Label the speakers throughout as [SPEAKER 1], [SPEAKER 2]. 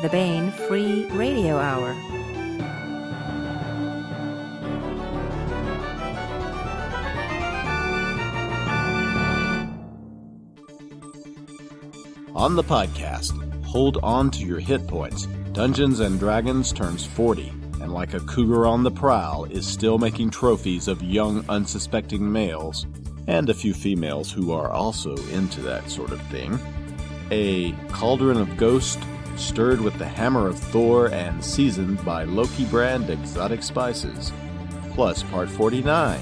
[SPEAKER 1] the Baen Free Radio Hour.
[SPEAKER 2] On the podcast, hold on to your hit points. Dungeons & Dragons turns 40, and like a cougar on the prowl, is still making trophies of young, unsuspecting males, and a few females who are also into that sort of thing. A cauldron of ghost, stirred with the hammer of Thor and seasoned by Loki brand exotic spices. Plus Part 49,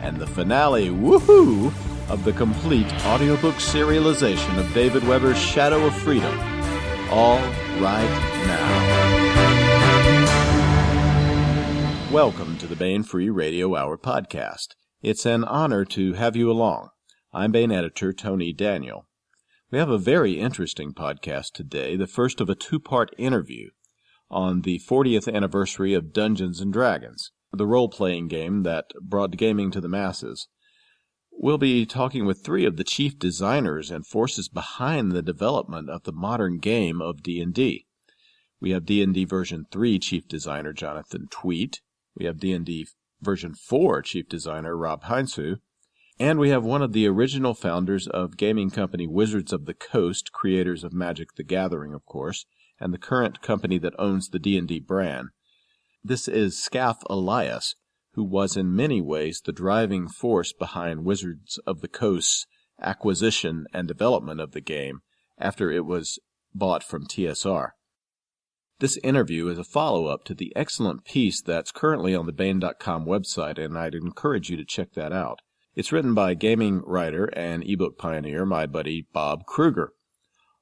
[SPEAKER 2] and the finale, woohoo, of the complete audiobook serialization of David Weber's Shadow of Freedom. All right now. Welcome to the Baen Free Radio Hour podcast. It's an honor to have you along. I'm Baen editor Tony Daniel. We have a very interesting podcast today, the first of a two-part interview on the 40th anniversary of Dungeons & Dragons, the role-playing game that brought gaming to the masses. We'll be talking with three of the chief designers and forces behind the development of the modern game of D&D. We have D&D version 3 chief designer Jonathan Tweet. We have D&D version 4 chief designer Rob Heinsoo. And we have one of the original founders of gaming company Wizards of the Coast, creators of Magic the Gathering, of course, and the current company that owns the D&D brand. This is Skaff Elias, who was in many ways the driving force behind Wizards of the Coast's acquisition and development of the game after it was bought from TSR. This interview is a follow-up to the excellent piece that's currently on the Baen.com website, and I'd encourage you to check that out. It's written by gaming writer and ebook pioneer, my buddy Bob Kruger.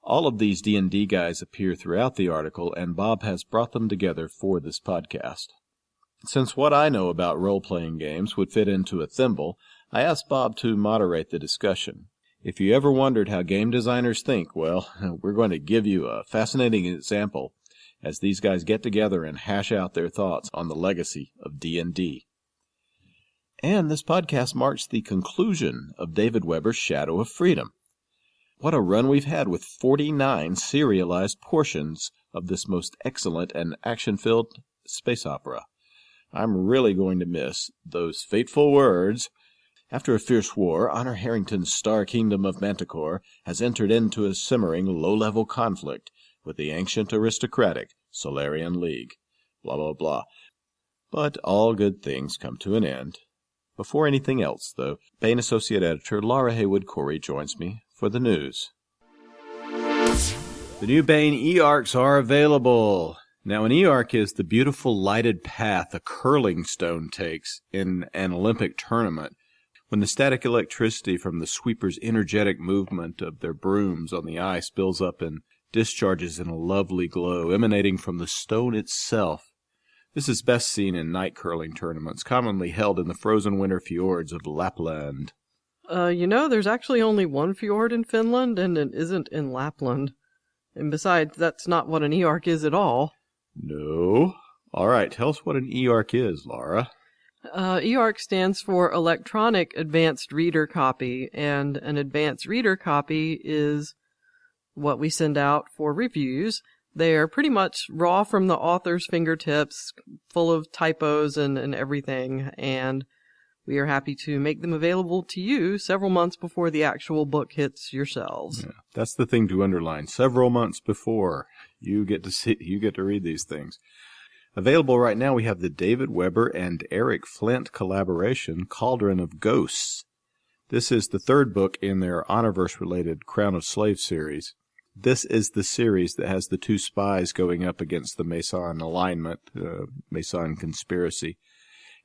[SPEAKER 2] All of these D&D guys appear throughout the article, and Bob has brought them together for this podcast. Since what I know about role-playing games would fit into a thimble, I asked Bob to moderate the discussion. If you ever wondered how game designers think, well, we're going to give you a fascinating example as these guys get together and hash out their thoughts on the legacy of D&D. And this podcast marks the conclusion of David Weber's Shadow of Freedom. What a run we've had with 49 serialized portions of this most excellent and action-filled space opera. I'm really going to miss those fateful words. After a fierce war, Honor Harrington's star kingdom of Manticore has entered into a simmering low-level conflict with the ancient aristocratic Solarian League. Blah, blah, blah. But all good things come to an end. Before anything else, though, Baen Associate Editor Laura Haywood Corey joins me for the news. The new Baen e-arcs are available. Now, an e-arc is the beautiful lighted path a curling stone takes in an Olympic tournament when the static electricity from the sweepers' energetic movement of their brooms on the ice builds up and discharges in a lovely glow emanating from the stone itself. This is best seen in night curling tournaments, commonly held in the frozen winter fjords of Lapland.
[SPEAKER 3] There's actually only one fjord in Finland, and it isn't in Lapland. And besides, that's not what an e-arc is at all.
[SPEAKER 2] No. All right, tell us what an e-arc is, Laura.
[SPEAKER 3] e-arc stands for Electronic Advanced Reader Copy, and an advanced reader copy is what we send out for reviews. They are pretty much raw from the author's fingertips, full of typos and everything, and we are happy to make them available to you several months before the actual book hits your shelves.
[SPEAKER 2] Yeah, that's the thing to underline. Several months before you get to read these things. Available right now, we have the David Weber and Eric Flint collaboration, Cauldron of Ghosts. This is the third book in their Honorverse-related Crown of Slaves series. This is the series that has the two spies going up against the Mason alignment, Mason conspiracy.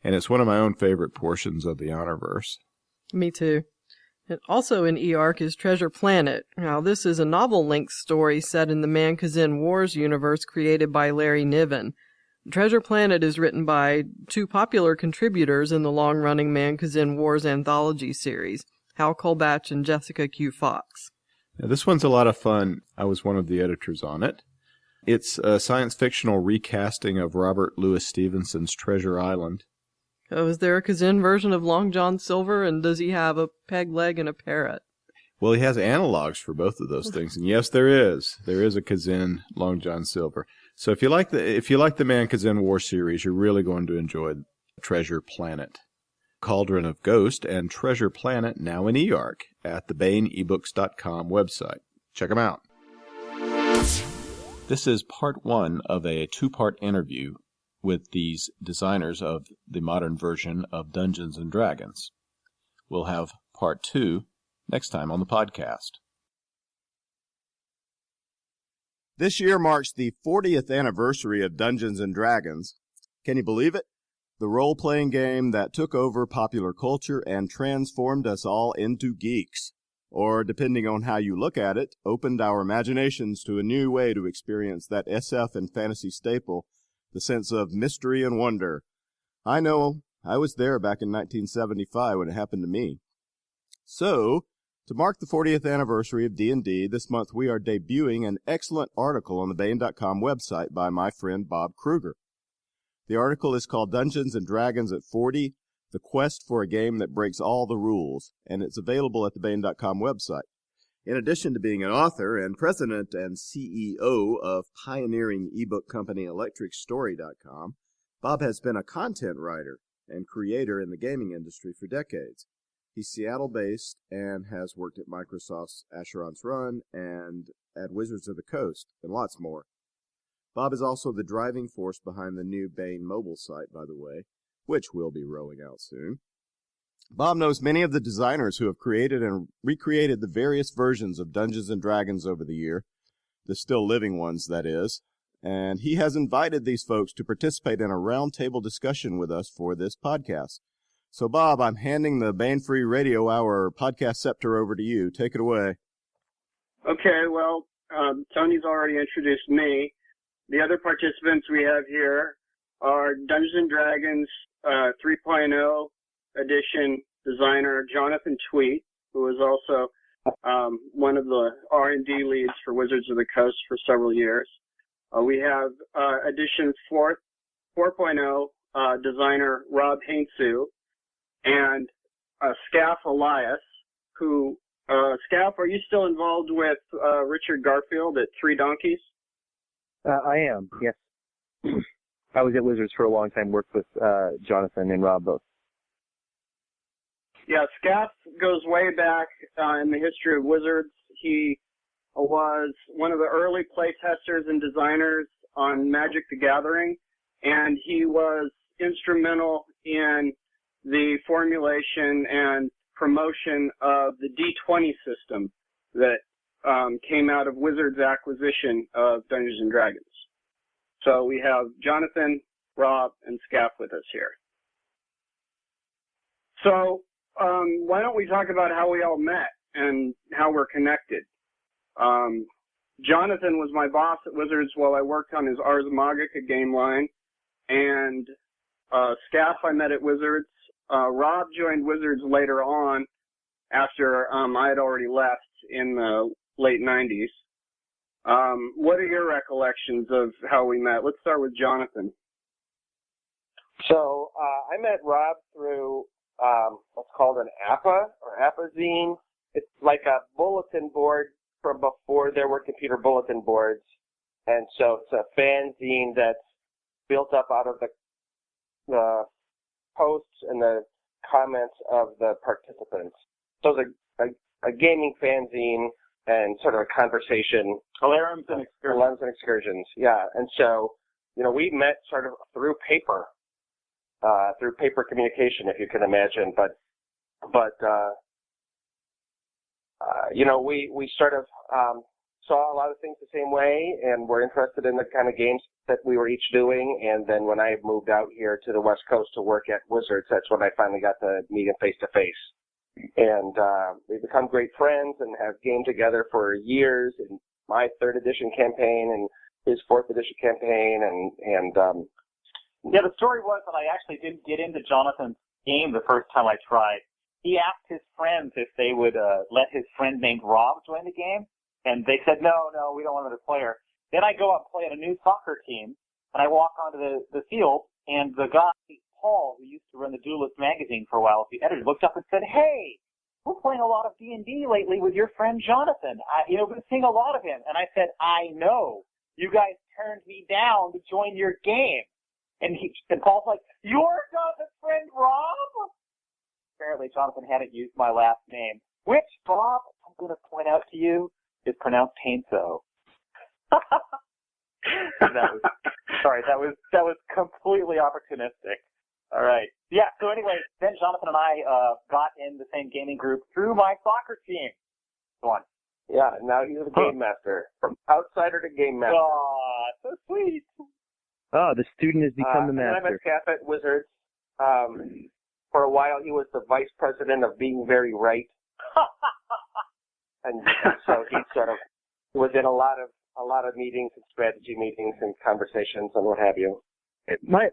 [SPEAKER 2] And it's one of my own favorite portions of the Honorverse.
[SPEAKER 3] Me too. And also in e-arc is Treasure Planet. Now, this is a novel-length story set in the Man-Kazin Wars universe created by Larry Niven. Treasure Planet is written by two popular contributors in the long-running Man-Kazin Wars anthology series, Hal Kolbach and Jessica Q. Fox.
[SPEAKER 2] Now, this one's a lot of fun. I was one of the editors on it. It's a science-fictional recasting of Robert Louis Stevenson's Treasure Island.
[SPEAKER 3] Oh, is there a Kazin version of Long John Silver, and does he have a peg leg and a parrot?
[SPEAKER 2] Well, he has analogs for both of those things, and yes, there is a Kazin Long John Silver. So if you like the Man Kazin War series, you're really going to enjoy Treasure Planet, Cauldron of Ghost, and Treasure Planet now in eARC at the BaneEbooks.com website. Check them out. This is part one of a two-part interview with these designers of the modern version of Dungeons & Dragons. We'll have part two next time on the podcast.
[SPEAKER 4] This year marks the 40th anniversary of Dungeons & Dragons. Can you believe it? The role-playing game that took over popular culture and transformed us all into geeks. Or, depending on how you look at it, opened our imaginations to a new way to experience that SF and fantasy staple, the sense of mystery and wonder. I know, I was there back in 1975 when it happened to me. So, to mark the 40th anniversary of D&D, this month we are debuting an excellent article on the Bane.com website by my friend Bob Kruger. The article is called Dungeons & Dragons at 40, The Quest for a Game That Breaks All the Rules, and it's available at the Bane.com website. In addition to being an author and president and CEO of pioneering ebook company ElectricStory.com, Bob has been a content writer and creator in the gaming industry for decades. He's Seattle-based and has worked at Microsoft's Asheron's Run and at Wizards of the Coast, and lots more. Bob is also the driving force behind the new Bane mobile site, by the way, which will be rolling out soon. Bob knows many of the designers who have created and recreated the various versions of Dungeons & Dragons over the year, the still living ones, that is, and he has invited these folks to participate in a roundtable discussion with us for this podcast. So, Bob, I'm handing the Bane Free Radio Hour podcast scepter over to you. Take it away.
[SPEAKER 5] Okay, well, Tony's already introduced me. The other participants we have here are Dungeons & Dragons 3.0 edition designer Jonathan Tweet, who is also one of the R&D leads for Wizards of the Coast for several years. We have edition 4.0 designer Rob Heinsoo, and Skaff Elias, who, Skaff, are you still involved with Richard Garfield at Three Donkeys?
[SPEAKER 6] I am, yes. I was at Wizards for a long time, worked with Jonathan and Rob both.
[SPEAKER 5] Yeah, Skaff goes way back in the history of Wizards. He was one of the early playtesters and designers on Magic the Gathering, and he was instrumental in the formulation and promotion of the D20 system that came out of Wizards' acquisition of Dungeons & Dragons. So we have Jonathan, Rob, and Skaff with us here. So why don't we talk about how we all met and how we're connected? Jonathan was my boss at Wizards while I worked on his Ars Magica game line, and Skaff I met at Wizards. Rob joined Wizards later on after I had already left in the late 90s. What are your recollections of how we met? Let's start with Jonathan.
[SPEAKER 6] So I met Rob through what's called an APA or APA-zine. It's like a bulletin board from before there were computer bulletin boards. And so it's a fanzine that's built up out of the posts and the comments of the participants. So it's a gaming fanzine and sort of a conversation.
[SPEAKER 7] Alarms and
[SPEAKER 6] excursions, yeah. And so, we met sort of through paper communication, if you can imagine. But we sort of saw a lot of things the same way, and were interested in the kind of games that we were each doing. And then when I moved out here to the West Coast to work at Wizards, that's when I finally got to meet him face to face. And we've become great friends and have gamed together for years in my 3rd edition campaign and his 4th edition campaign.
[SPEAKER 7] Yeah, the story was that I actually didn't get into Jonathan's game the first time I tried. He asked his friends if they would let his friend named Rob join the game, and they said, no, we don't want another player. Then I go out and play on a new soccer team, and I walk onto the field, and the guy, Paul, who used to run the Duelist magazine for a while, the editor, looked up and said, hey, we're playing a lot of D&D lately with your friend Jonathan. We've been seeing a lot of him. And I said, I know. You guys turned me down to join your game. And Paul's like, you're Jonathan's friend Rob? Apparently Jonathan hadn't used my last name, which, Bob, I'm going to point out to you, is pronounced Heinsoo. That was completely opportunistic. All right. Yeah, so anyway, then Jonathan and I got in the same gaming group through my soccer team. Go on.
[SPEAKER 6] Yeah, now he's the game master. From outsider to game master.
[SPEAKER 7] Oh, so sweet.
[SPEAKER 8] Oh, the student has become the master.
[SPEAKER 6] And I met Skaff at Wizards. For a while, he was the vice president of being very right. and so he sort of was in a lot of meetings and strategy meetings and conversations and what have you.
[SPEAKER 8] My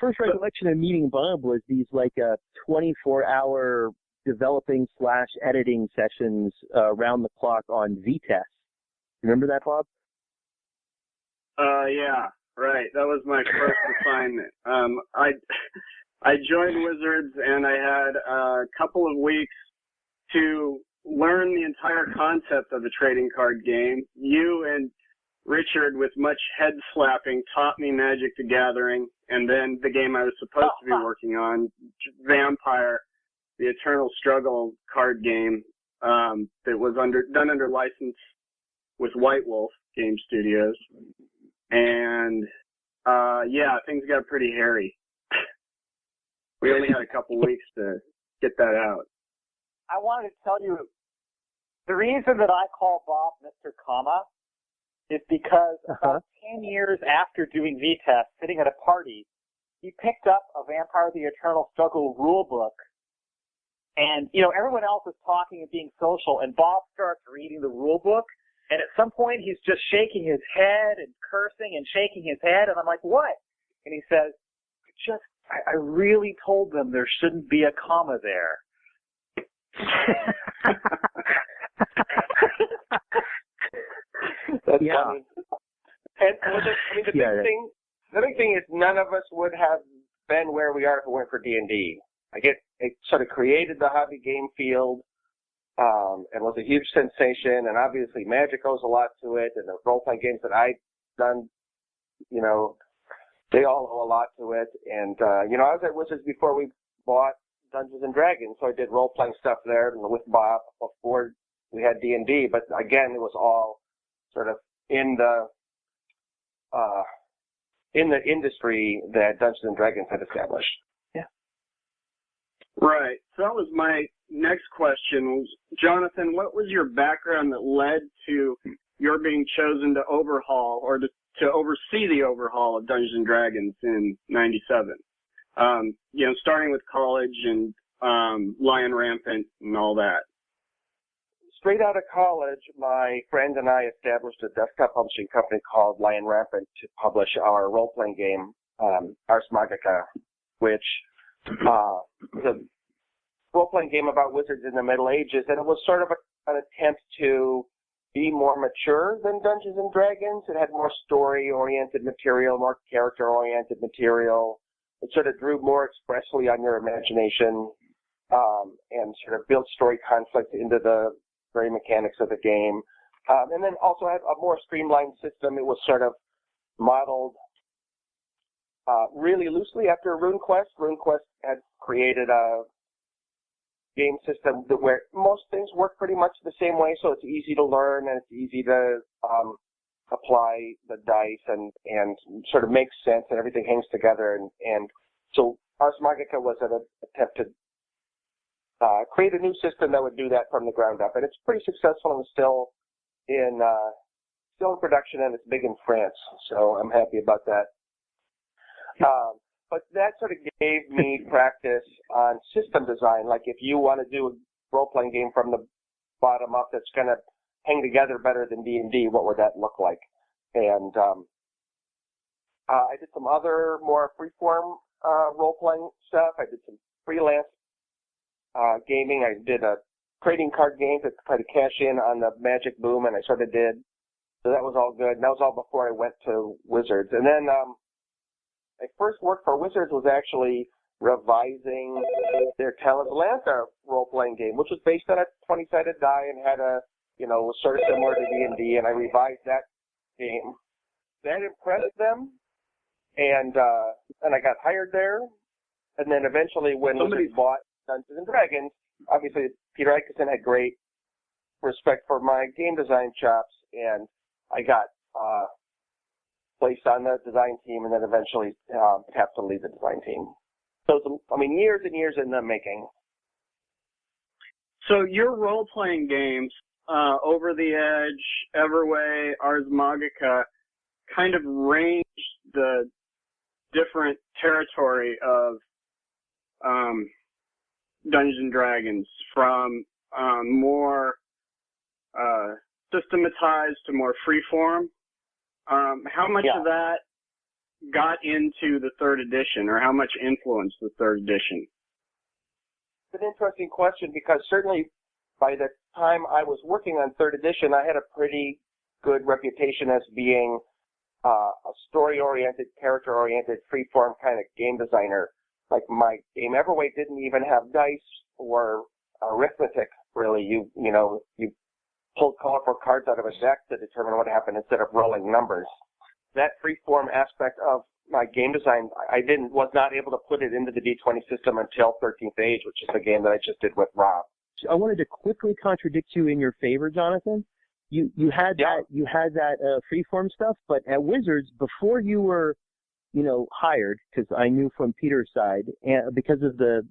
[SPEAKER 8] first recollection of meeting Bob was these 24-hour developing / editing sessions around the clock on VTest. Remember that, Bob?
[SPEAKER 5] Yeah, right. That was my first assignment. I joined Wizards and I had a couple of weeks to learn the entire concept of the trading card game. You and Richard, with much head slapping, taught me Magic the Gathering, and then the game I was supposed to be working on, Vampire, the Eternal Struggle card game, that was done under license with White Wolf Game Studios. And things got pretty hairy. We only had a couple weeks to get that out.
[SPEAKER 7] I wanted to tell you, the reason that I call Bob Mr. Comma is because about 10 years after doing VTest, sitting at a party, he picked up a Vampire the Eternal Struggle rule book. And, everyone else is talking and being social, and Bob starts reading the rule book, and at some point he's just shaking his head and cursing and shaking his head, and I'm like, what? And he says, I really told them there shouldn't be a comma there.
[SPEAKER 6] That's funny. And the big thing is none of us would have been where we are if it weren't for D&D. It sort of created the hobby game field, and was a huge sensation, and obviously Magic owes a lot to it, and the role-playing games that I've done, they all owe a lot to it. And, I was at Wizards before we bought Dungeons & Dragons, so I did role-playing stuff there with Bob before we had D&D, but again, it was all sort of in the industry that Dungeons & Dragons had established.
[SPEAKER 8] Yeah.
[SPEAKER 5] Right. So that was my next question. Jonathan, what was your background that led to your being chosen to overhaul or to oversee the overhaul of Dungeons & Dragons in '97? Starting with college and Lion Rampant and all that.
[SPEAKER 6] Straight out of college, my friend and I established a desktop publishing company called Lion Rampant to publish our role-playing game, Ars Magica, which is a role-playing game about wizards in the Middle Ages, and it was sort of an attempt to be more mature than Dungeons & Dragons. It had more story-oriented material, more character-oriented material. It sort of drew more expressly on your imagination, and sort of built story conflict into the very mechanics of the game. And then also had a more streamlined system. It was sort of modeled really loosely after RuneQuest. RuneQuest had created a game system where most things work pretty much the same way, so it's easy to learn and it's easy to apply the dice and sort of makes sense and everything hangs together. And so Ars Magica was an attempt to create a new system that would do that from the ground up, and it's pretty successful and still in production, and it's big in France, so I'm happy about that. But that sort of gave me practice on system design. Like if you want to do a role-playing game from the bottom up that's going to hang together better than D&D, what would that look like? And I did some other more free-form role-playing stuff. I did some freelance gaming. I did a trading card game to try to cash in on the Magic boom, and I sort of did. So that was all good. And that was all before I went to Wizards. And then my first work for Wizards was actually revising their Talent Atlanta role-playing game, which was based on a 20-sided die and had was sort of similar to D&D, and I revised that game. That impressed them, and I got hired there. And then eventually, when somebody bought Dungeons and Dragons, obviously Peter Eichison had great respect for my game design chops, and I got placed on the design team, and then eventually tapped to lead the design team. So, years and years in the making.
[SPEAKER 5] So your role-playing games, Over the Edge, Everway, Ars Magica, kind of ranged the different territory of Dungeons and Dragons, from more systematized to more freeform. How much of that got into the third edition, or how much influenced the third edition?
[SPEAKER 6] It's an interesting question, because certainly by the time I was working on third edition, I had a pretty good reputation as being a story-oriented, character-oriented, freeform kind of game designer. Like, my game Everway didn't even have dice or arithmetic, really. You pulled colorful cards out of a deck to determine what happened instead of rolling numbers. That freeform aspect of my game design, I was not able to put it into the D20 system until 13th Age, which is the game that I just did with Rob.
[SPEAKER 8] I wanted to quickly contradict you in your favor, Jonathan. You had that freeform stuff, but at Wizards, before you were hired, because I knew from Peter's side, and because of the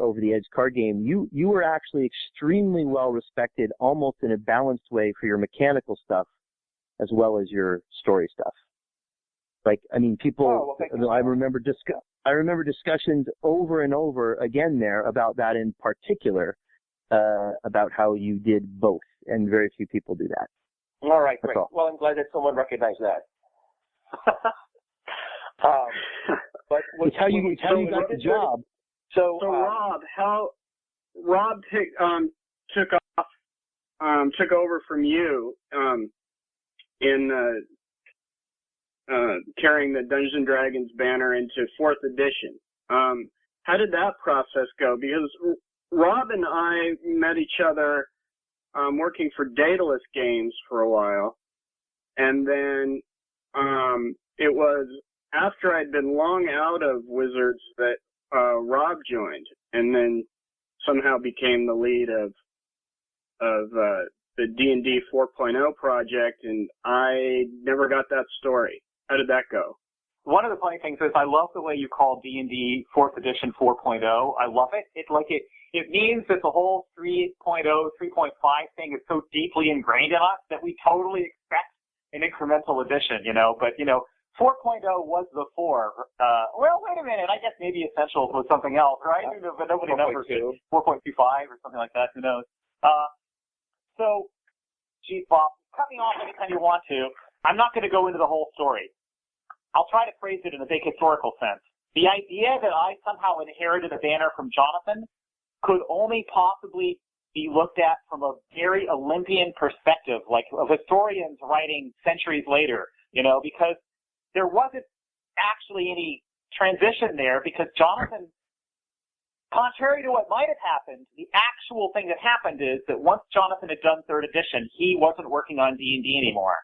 [SPEAKER 8] Over the Edge card game, you were actually extremely well respected, almost in a balanced way, for your mechanical stuff as well as your story stuff. People. I remember discussions over and over again there about that in particular, about how you did both, and very few people do that.
[SPEAKER 6] All right, great. Well, I'm glad that someone recognized that. But
[SPEAKER 8] it's how you got the job.
[SPEAKER 5] So Rob, Rob took over from you in carrying the Dungeons and Dragons banner into 4th edition. How did that process go? Because Rob and I met each other working for Daedalus Games for a while, and then it was after I'd been long out of Wizards that Rob joined, and then somehow became the lead of the D&D 4.0 project, and I never got that story. How did that go?
[SPEAKER 7] One of the funny things is I love the way you call D&D 4th edition 4.0. I love it. It means that the whole 3.0, 3.5 thing is so deeply ingrained in us that we totally expect an incremental addition, But, 4.0 was the 4. Well, wait a minute. I guess maybe Essentials was something else, right? But nobody numbers it. 4.25 or something like that. Who knows? So, geez, Bob, cut me off anytime you want to. I'm not going to go into the whole story. I'll try to phrase it in a big historical sense. The idea that I somehow inherited a banner from Jonathan could only possibly be looked at from a very Olympian perspective, like of historians writing centuries later, because there wasn't actually any transition there, because Jonathan, contrary to what might have happened, the actual thing that happened is that once Jonathan had done 3rd edition, he wasn't working on D&D anymore.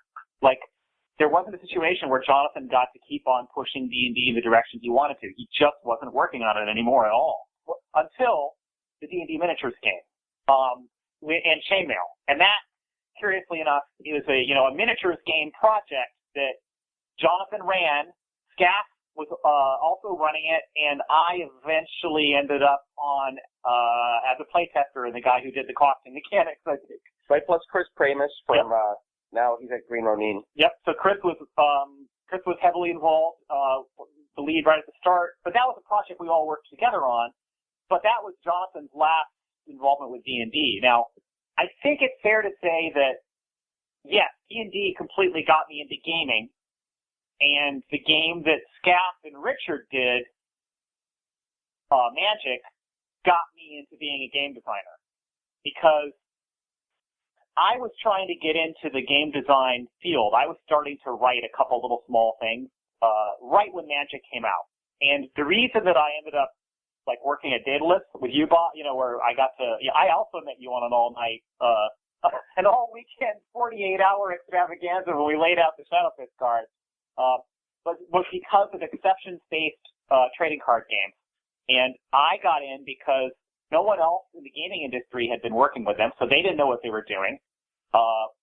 [SPEAKER 7] There wasn't a situation where Jonathan got to keep on pushing D&D in the direction he wanted to. He just wasn't working on it anymore at all until the D&D miniatures came and Chainmail. And that, curiously enough, is a miniatures game project that Jonathan ran. Skaff was also running it, and I eventually ended up on as a playtester and the guy who did the costing mechanics, I think.
[SPEAKER 6] Right, plus Chris Pramus from now he's at Green Ronin.
[SPEAKER 7] Yep. So Chris was heavily involved, the lead right at the start. But that was a project we all worked together on. But that was Jonathan's last involvement with D&D. Now, I think it's fair to say that, yes, D&D completely got me into gaming. And the game that Skaff and Richard did, Magic, got me into being a game designer. Because I was trying to get into the game design field. I was starting to write a couple little small things right when Magic came out. And the reason that I ended up like working at Daedalus with you, Bob, where I got to, I also met you on an all-night, an all-weekend 48-hour extravaganza when we laid out the Shadowfist cards, but was because of exceptions-based trading card games. And I got in because no one else in the gaming industry had been working with them, so they didn't know what they were doing,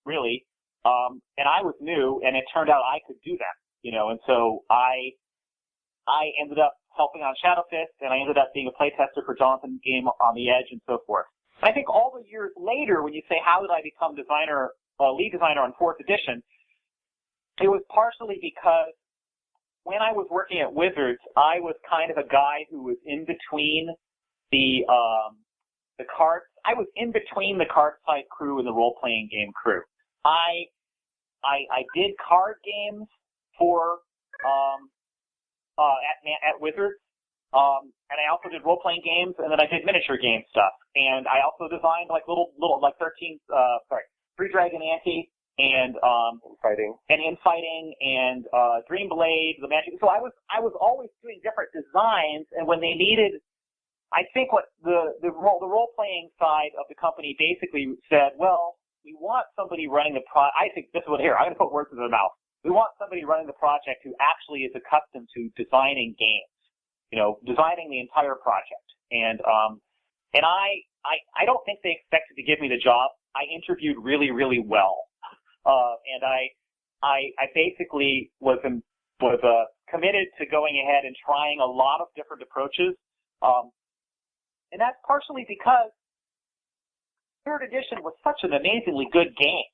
[SPEAKER 7] really. And I was new, and it turned out I could do that, and so I ended up helping on Shadowfist, and I ended up being a playtester for Jonathan's game On the Edge and so forth. And I think all the years later, when you say, how did I become lead designer on 4th edition, it was partially because when I was working at Wizards, I was kind of a guy who was in between the card. I was in between the card side crew and the role-playing game crew. I did card games for at Wizards, and I also did role-playing games, and then I did miniature game stuff. And I also designed like little like 3 Dragon Ante and Infighting and Dream Blade, the Magic. So I was always doing different designs, and when they needed, I think what the role-playing side of the company basically said, well, we want somebody running the I think this is what here, I'm going to put words in their mouth. We want somebody running the project who actually is accustomed to designing games, designing the entire project. And I don't think they expected to give me the job. I interviewed really, really well. And I basically was committed to going ahead and trying a lot of different approaches. And that's partially because 3rd edition was such an amazingly good game.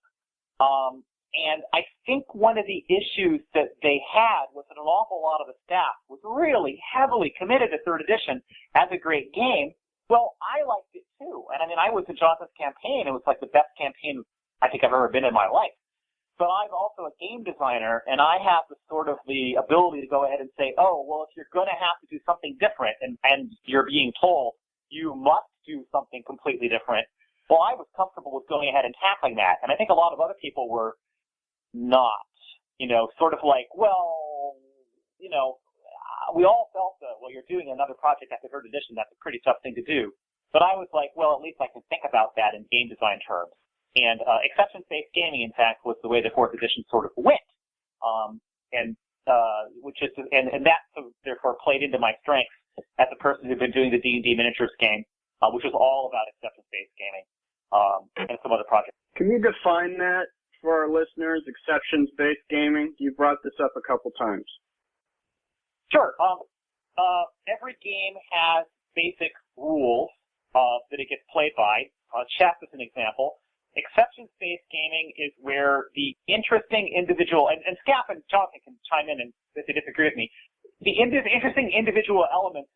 [SPEAKER 7] And I think one of the issues that they had was that an awful lot of the staff was really heavily committed to 3rd edition as a great game. Well, I liked it too. And I mean, I was in Jonathan's campaign. It was like the best campaign I think I've ever been in my life. But I'm also a game designer, and I have the ability to go ahead and say, oh, well, if you're going to have to do something different and you're being told you must do something completely different, well, I was comfortable with going ahead and tackling that. And I think a lot of other people were not, sort of like, well, we all felt that, well, you're doing another project after 3rd edition, that's a pretty tough thing to do. But I was like, well, at least I can think about that in game design terms. And exceptions-based gaming, in fact, was the way the 4th edition sort of went. And that therefore played into my strengths as a person who'd been doing the D&D miniatures game, which was all about exceptions-based gaming, and some other projects.
[SPEAKER 5] Can you define that for our listeners, exceptions-based gaming? You brought this up a couple times.
[SPEAKER 7] Sure. Every game has basic rules that it gets played by. Chess is an example. Exceptions-based gaming is where the interesting individual, and Skaff and Jonathan can chime in and if they disagree with me, the interesting individual elements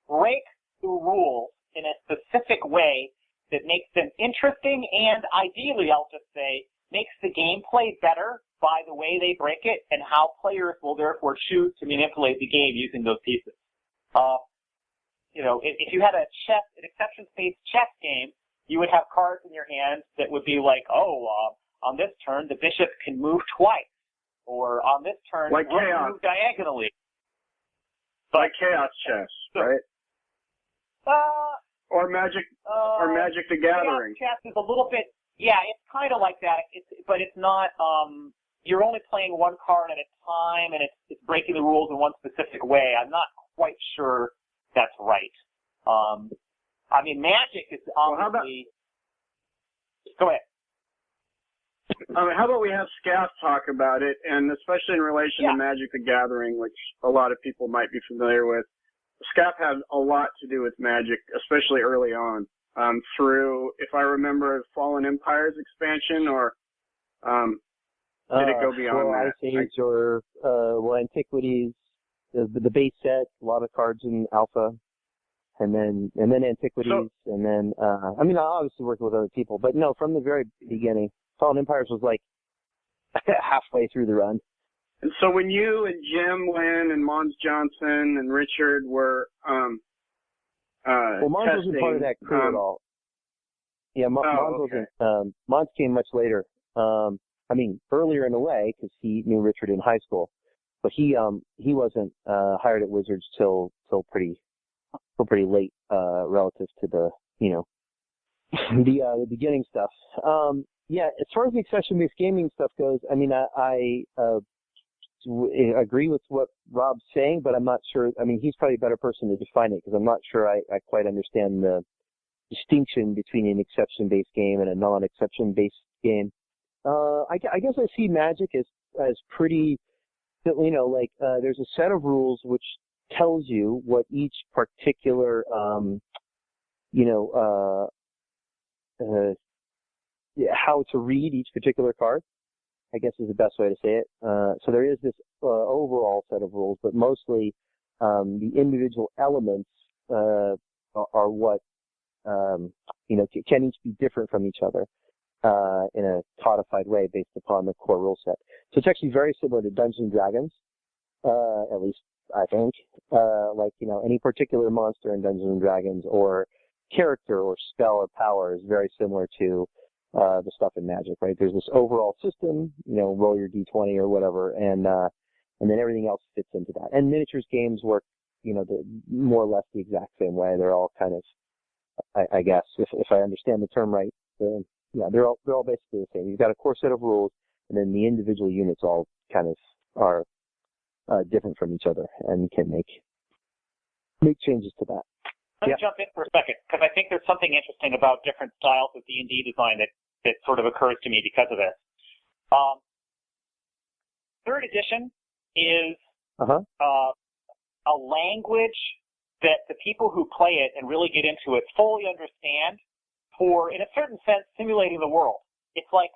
[SPEAKER 7] break the rules in a specific way that makes them interesting and ideally, I'll just say, makes the gameplay better by the way they break it and how players will therefore choose to manipulate the game using those pieces. If you had an exceptions-based chess game, you would have cards in your hand that would be like, on this turn, the bishop can move twice. Or on this turn,
[SPEAKER 5] like chaos.
[SPEAKER 7] Move diagonally.
[SPEAKER 5] Like chaos chess, right? Or Magic the Gathering.
[SPEAKER 7] Chaos chess is a little bit, it's kind of like that. But it's not, you're only playing one card at a time, and it's breaking the rules in one specific way. I'm not quite sure that's right. Magic is obviously... Go ahead.
[SPEAKER 5] How about we have Skaff talk about it, and especially in relation to Magic the Gathering, which a lot of people might be familiar with. Skaff had a lot to do with Magic, especially early on, through, if I remember, Fallen Empires expansion, or did it go beyond that?
[SPEAKER 8] Ice Age or Antiquities, the base set, a lot of cards in Alpha, and then Antiquities, and then I obviously working with other people, but no, from the very beginning, Fallen Empires was like halfway through the run.
[SPEAKER 5] And so when you and Jim Lynn and Mons Johnson and Richard were
[SPEAKER 8] Mons wasn't part of that crew at all. Yeah, Mons wasn't. Mons came much later. Earlier in a way, because he knew Richard in high school. but he wasn't hired at Wizards till pretty late relative to the the beginning stuff. Yeah, as far as the exception-based gaming stuff goes, I mean, I agree with what Rob's saying, but I'm not sure. I mean, he's probably a better person to define it because I'm not sure I quite understand the distinction between an exception-based game and a non-exception-based game. I guess I see Magic as pretty, there's a set of rules which tells you what each particular, how to read each particular card, I guess is the best way to say it. So there is this overall set of rules, but mostly the individual elements are what, can each be different from each other in a codified way based upon the core rule set. So it's actually very similar to Dungeons & Dragons, at least I think. Any particular monster in Dungeons & Dragons or character or spell or power is very similar to the stuff in Magic, right? There's this overall system, roll your D20 or whatever, and then everything else fits into that. And miniatures games work, more or less the exact same way. They're all kind of, I guess, if I understand the term right, they're all basically the same. You've got a core set of rules, and then the individual units all kind of are different from each other and can make changes to that.
[SPEAKER 7] Let me jump in for a second, because I think there's something interesting about different styles of D&D design that sort of occurs to me because of this. Third edition is a language that the people who play it and really get into it fully understand for, in a certain sense, simulating the world. It's like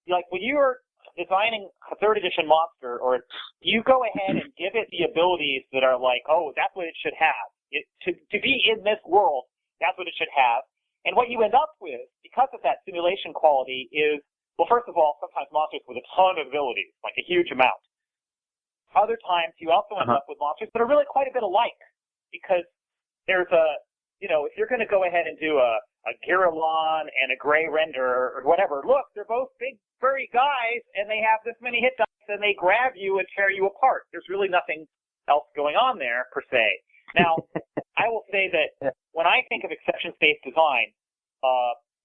[SPEAKER 7] when you're designing a third edition monster, or you go ahead and give it the abilities that are like, oh, that's what it should have. To be in this world, that's what it should have. And what you end up with, because of that simulation quality, is, well, first of all, sometimes monsters with a ton of abilities, like a huge amount. Other times, you also end up with monsters that are really quite a bit alike, because there's if you're going to go ahead and do a Giralon and a Gray Render or whatever, look, they're both big, furry guys, and they have this many hit dice, and they grab you and tear you apart. There's really nothing else going on there, per se. Now, I will say that when I think of exception-based design,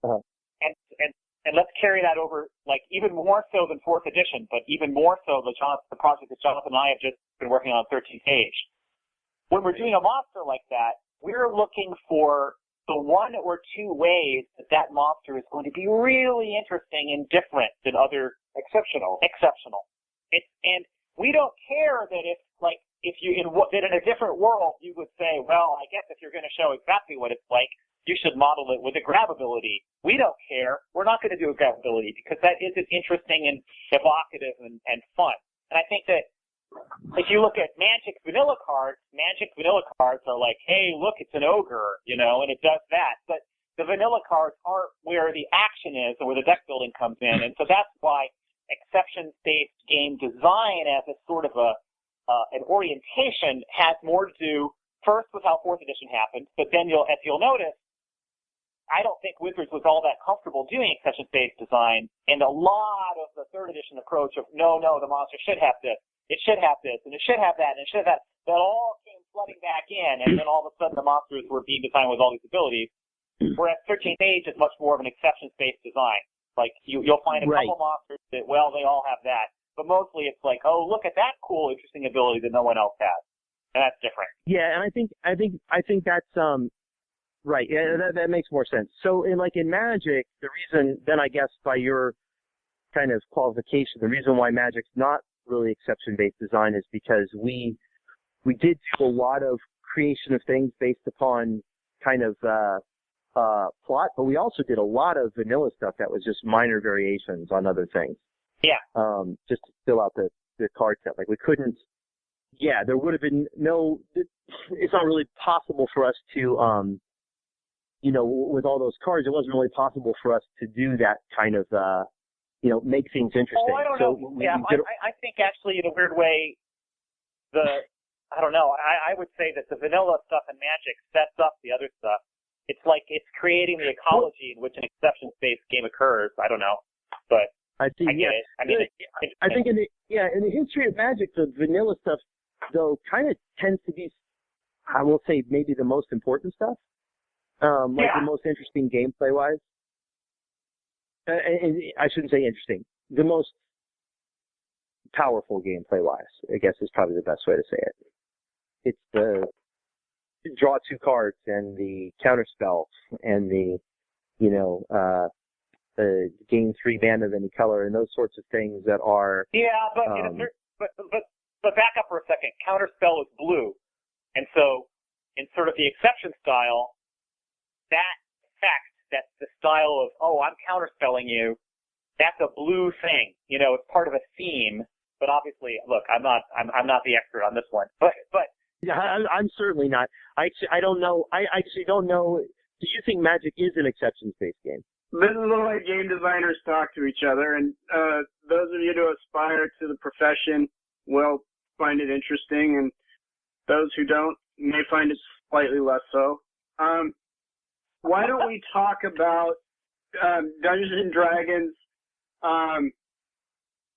[SPEAKER 7] and let's carry that over, like even more so than 4th edition, but even more so the project that Jonathan and I have just been working on 13th Age. When we're doing a monster like that, we're looking for the one or two ways that monster is going to be really interesting and different than other exceptional. And we don't care that if you in a different world you would say, well, I guess if you're going to show exactly what it's like, you should model it with a grab ability. We don't care. We're not going to do a grab ability because that isn't interesting and evocative and fun. And I think that if you look at Magic vanilla cards are like, hey, look, it's an ogre, and it does that. But the vanilla cards aren't where the action is and where the deck building comes in. And so that's why exception-based game design as a sort of an orientation has more to do first with how 4th edition happened, but then as you'll notice, I don't think Wizards was all that comfortable doing exception-based design, and a lot of the 3rd edition approach of, no, the monster should have this, it should have this, and it should have that, and it should have that, that all came flooding back in, and then all of a sudden the monsters were being designed with all these abilities, whereas 13th Age is much more of an exception-based design. Like, you'll find a couple monsters that, well, they all have that, but mostly it's like, oh, look at that cool, interesting ability that no one else has. And that's different.
[SPEAKER 8] Yeah, and I think that's right. Yeah, that makes more sense. So in Magic, the reason then I guess by your kind of qualification, the reason why Magic's not really exception-based design is because we did do a lot of creation of things based upon kind of plot, but we also did a lot of vanilla stuff that was just minor variations on other things.
[SPEAKER 7] Yeah.
[SPEAKER 8] Just to fill out the card set. Like we couldn't. Yeah, there would have been no. It's not really possible for us to, with all those cards, it wasn't really possible for us to do that kind of, make things interesting.
[SPEAKER 7] Oh, I don't know. I think actually, in a weird way, I don't know. I would say that the vanilla stuff in Magic sets up the other stuff. It's like it's creating the ecology in which an exception-based game occurs. I don't know, but
[SPEAKER 8] I see.
[SPEAKER 7] I get it. I mean,
[SPEAKER 8] I think in the history of Magic, the vanilla stuff, though, kind of tends to be, I will say, maybe the most important stuff. Like the most interesting gameplay-wise. And I shouldn't say interesting. The most powerful gameplay-wise, I guess, is probably the best way to say it. It's the draw 2 cards and the counterspell and the, gain 3 mana of any color and those sorts of things that are.
[SPEAKER 7] Yeah, but back up for a second. Counterspell is blue, and so in sort of the exception style, that fact that the style of I'm counterspelling you, that's a blue thing. It's part of a theme. But obviously, look, I'm not the expert on this one. But
[SPEAKER 8] yeah, I'm certainly not. I don't know. I actually don't know. Do you think Magic is an exceptions-based game?
[SPEAKER 5] This is the way game designers talk to each other, and those of you who aspire to the profession will find it interesting, and those who don't may find it slightly less so. Why don't we talk about Dungeons and Dragons,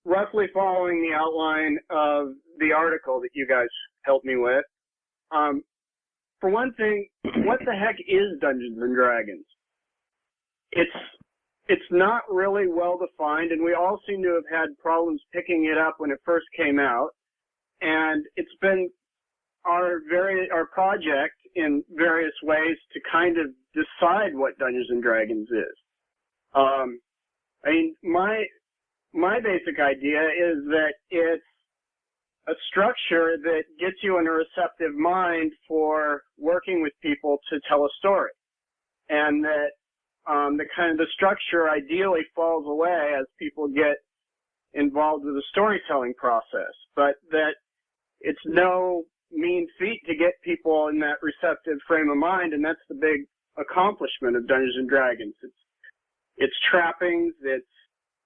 [SPEAKER 5] roughly following the outline of the article that you guys helped me with. For one thing, what the heck is Dungeons and Dragons? It's not really well defined, and we all seem to have had problems picking it up when it first came out. And it's been our project in various ways to kind of decide what Dungeons and Dragons is. I mean, my basic idea is that it's a structure that gets you in a receptive mind for working with people to tell a story, and that the structure ideally falls away as people get involved with the storytelling process, but that it's no mean feat to get people in that receptive frame of mind, and that's the big accomplishment of Dungeons and Dragons. It's trappings, it's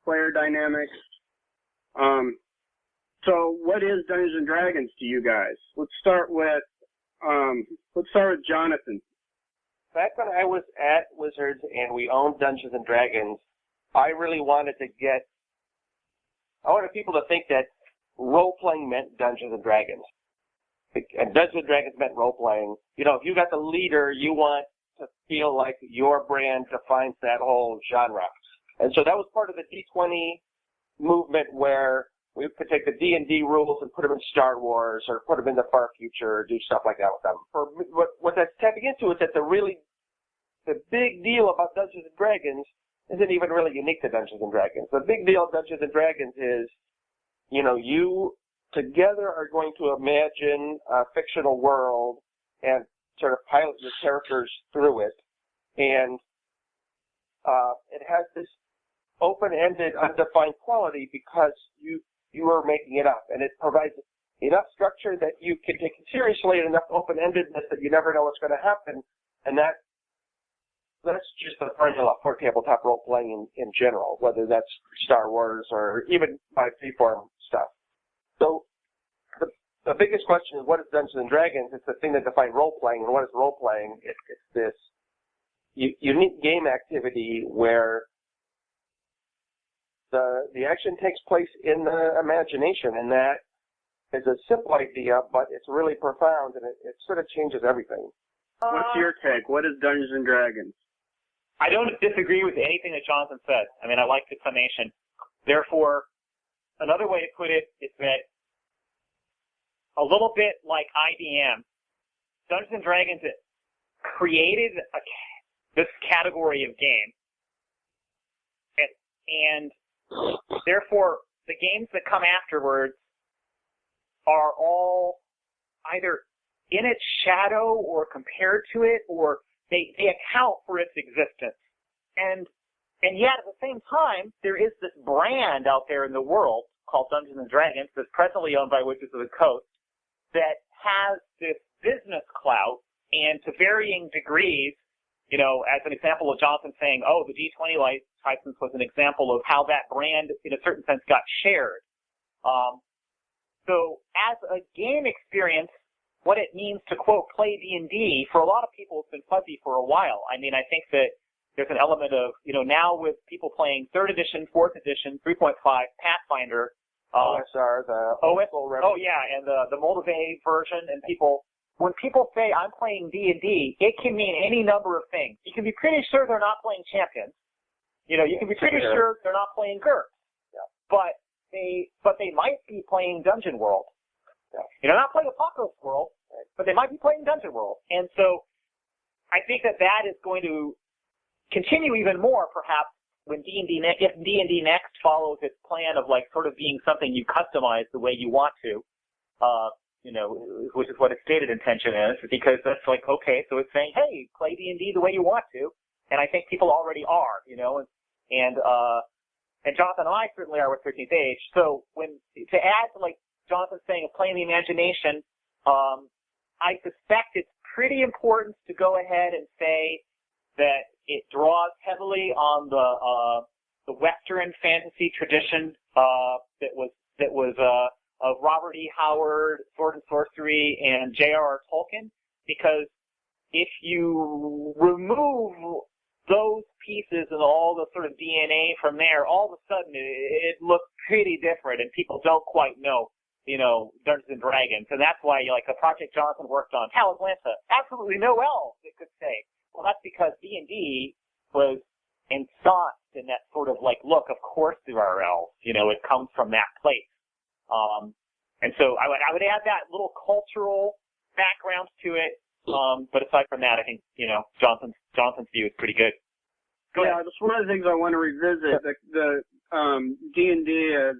[SPEAKER 5] player dynamics. So what is Dungeons and Dragons to you guys? Let's start with Jonathan.
[SPEAKER 6] Back when I was at Wizards and we owned Dungeons and Dragons, I really wanted people to think that role-playing meant Dungeons and Dragons. And Dungeons and Dragons meant role-playing. If you got the leader, you want to feel like your brand defines that whole genre. And so that was part of the D20 movement where we could take the D&D rules and put them in Star Wars or put them in the far future or do stuff like that with them. What that's tapping into is that the big deal about Dungeons & Dragons isn't even really unique to Dungeons & Dragons. The big deal of Dungeons & Dragons is, you together are going to imagine a fictional world and sort of pilot your characters through it. And it has this open-ended, undefined quality because you are making it up. And it provides enough structure that you can take it seriously and enough open-endedness that you never know what's going to happen. And that's just the formula for tabletop role-playing in general, whether that's Star Wars or even by freeform stuff. So the biggest question is, what is Dungeons and Dragons? It's the thing that defines role-playing. And what is role-playing? It's this unique game activity where the action takes place in the imagination, and that is a simple idea, but it's really profound, and it sort of changes everything.
[SPEAKER 5] What's your take? What is Dungeons and Dragons?
[SPEAKER 7] I don't disagree with anything that Jonathan said. I mean, I like the summation. Therefore, another way to put it is that a little bit like IBM, Dungeons & Dragons created this category of game, and therefore the games that come afterwards are all either in its shadow or compared to it, or they account for its existence. And yet at the same time, there is this brand out there in the world called Dungeons & Dragons that's presently owned by Wizards of the Coast that has this business clout, and to varying degrees, as an example of Jonathan saying, the D20 license was an example of how that brand, in a certain sense, got shared. So as a game experience, what it means to, quote, play D&D, for a lot of people, it's been fuzzy for a while. I mean, I think that there's an element of, now with people playing 3rd edition, 4th edition, 3.5, Pathfinder,
[SPEAKER 6] OSR,
[SPEAKER 7] and the Moldave version, and when people say I'm playing D&D, it can mean any number of things. You can be pretty sure they're not playing Champions. You can be pretty sure they're not playing GURPS.
[SPEAKER 6] Yeah.
[SPEAKER 7] But they might be playing Dungeon World.
[SPEAKER 6] Yeah.
[SPEAKER 7] Not playing Apocalypse World, but they might be playing Dungeon World. And so I think that is going to continue even more, perhaps, when D&D Next follows its plan of sort of being something you customize the way you want to, which is what its stated intention is, because that's okay, so it's saying, hey, play D&D the way you want to, and I think people already are, and Jonathan and I certainly are with 13th Age. So to add to Jonathan saying of playing the imagination, I suspect it's pretty important to go ahead and say that it draws heavily on the Western fantasy tradition that was of Robert E. Howard, Sword and Sorcery, and J.R.R. Tolkien, because if you remove those pieces and all the sort of DNA from there, all of a sudden it looks pretty different, and people don't quite know, Dungeons and Dragons, and that's why the project Jonathan worked on, Hal Atlanta, absolutely no elves, it could say. Well, that's because D&D was ensconced in that sort of look, of course there are elves. It comes from that place. And so I would add that little cultural background to it. But aside from that, I think, Jonathan's view is pretty good. Go ahead.
[SPEAKER 5] That's one of the things I want to revisit, the D&D as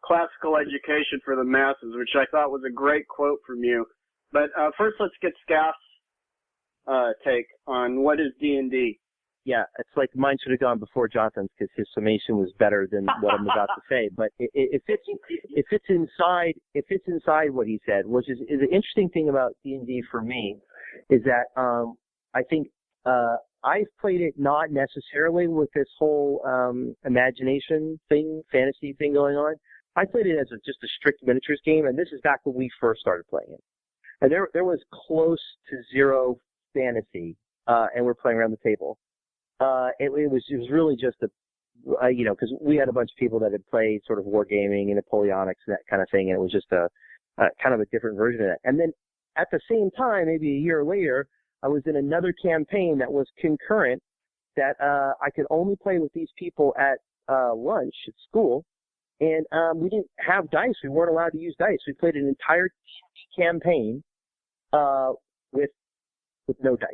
[SPEAKER 5] classical education for the masses, which I thought was a great quote from you. But first, let's get Skaff's take on what is D&D.
[SPEAKER 8] Yeah, it's mine should have gone before Jonathan's because his summation was better than what I'm about to say. But it fits inside what he said, which is the interesting thing about D&D for me is that I think I've played it not necessarily with this whole imagination thing, fantasy thing going on. I played it as just a strict miniatures game, and this is back when we first started playing it. And there was close to zero fantasy, and we're playing around the table. It was really just because we had a bunch of people that had played sort of wargaming and Napoleonics and that kind of thing, and it was just a kind of a different version of that. And then at the same time, maybe a year later, I was in another campaign that was concurrent that I could only play with these people at lunch at school, and we didn't have dice. We weren't allowed to use dice. We played an entire campaign with no dice.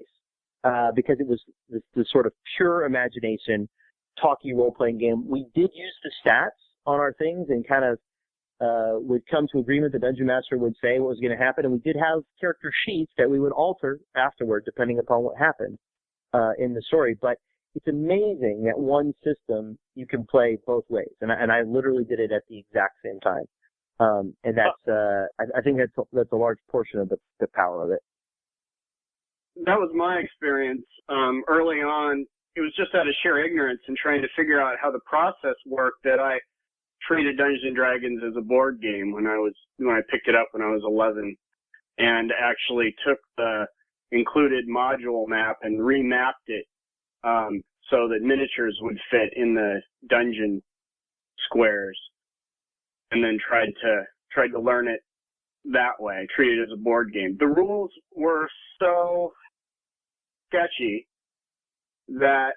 [SPEAKER 8] Because it was the sort of pure imagination, talky role-playing game. We did use the stats on our things and kind of would come to agreement. The Dungeon Master would say what was going to happen, and we did have character sheets that we would alter afterward depending upon what happened in the story. But it's amazing that one system you can play both ways, and I literally did it at the exact same time. And that's I think that's a large portion of the power of it.
[SPEAKER 5] That was my experience early on. It was just out of sheer ignorance and trying to figure out how the process worked that I treated Dungeons and Dragons as a board game when I picked it up when I was 11, and actually took the included module map and remapped it so that miniatures would fit in the dungeon squares, and then tried to learn it that way, treat it as a board game. The rules were so sketchy that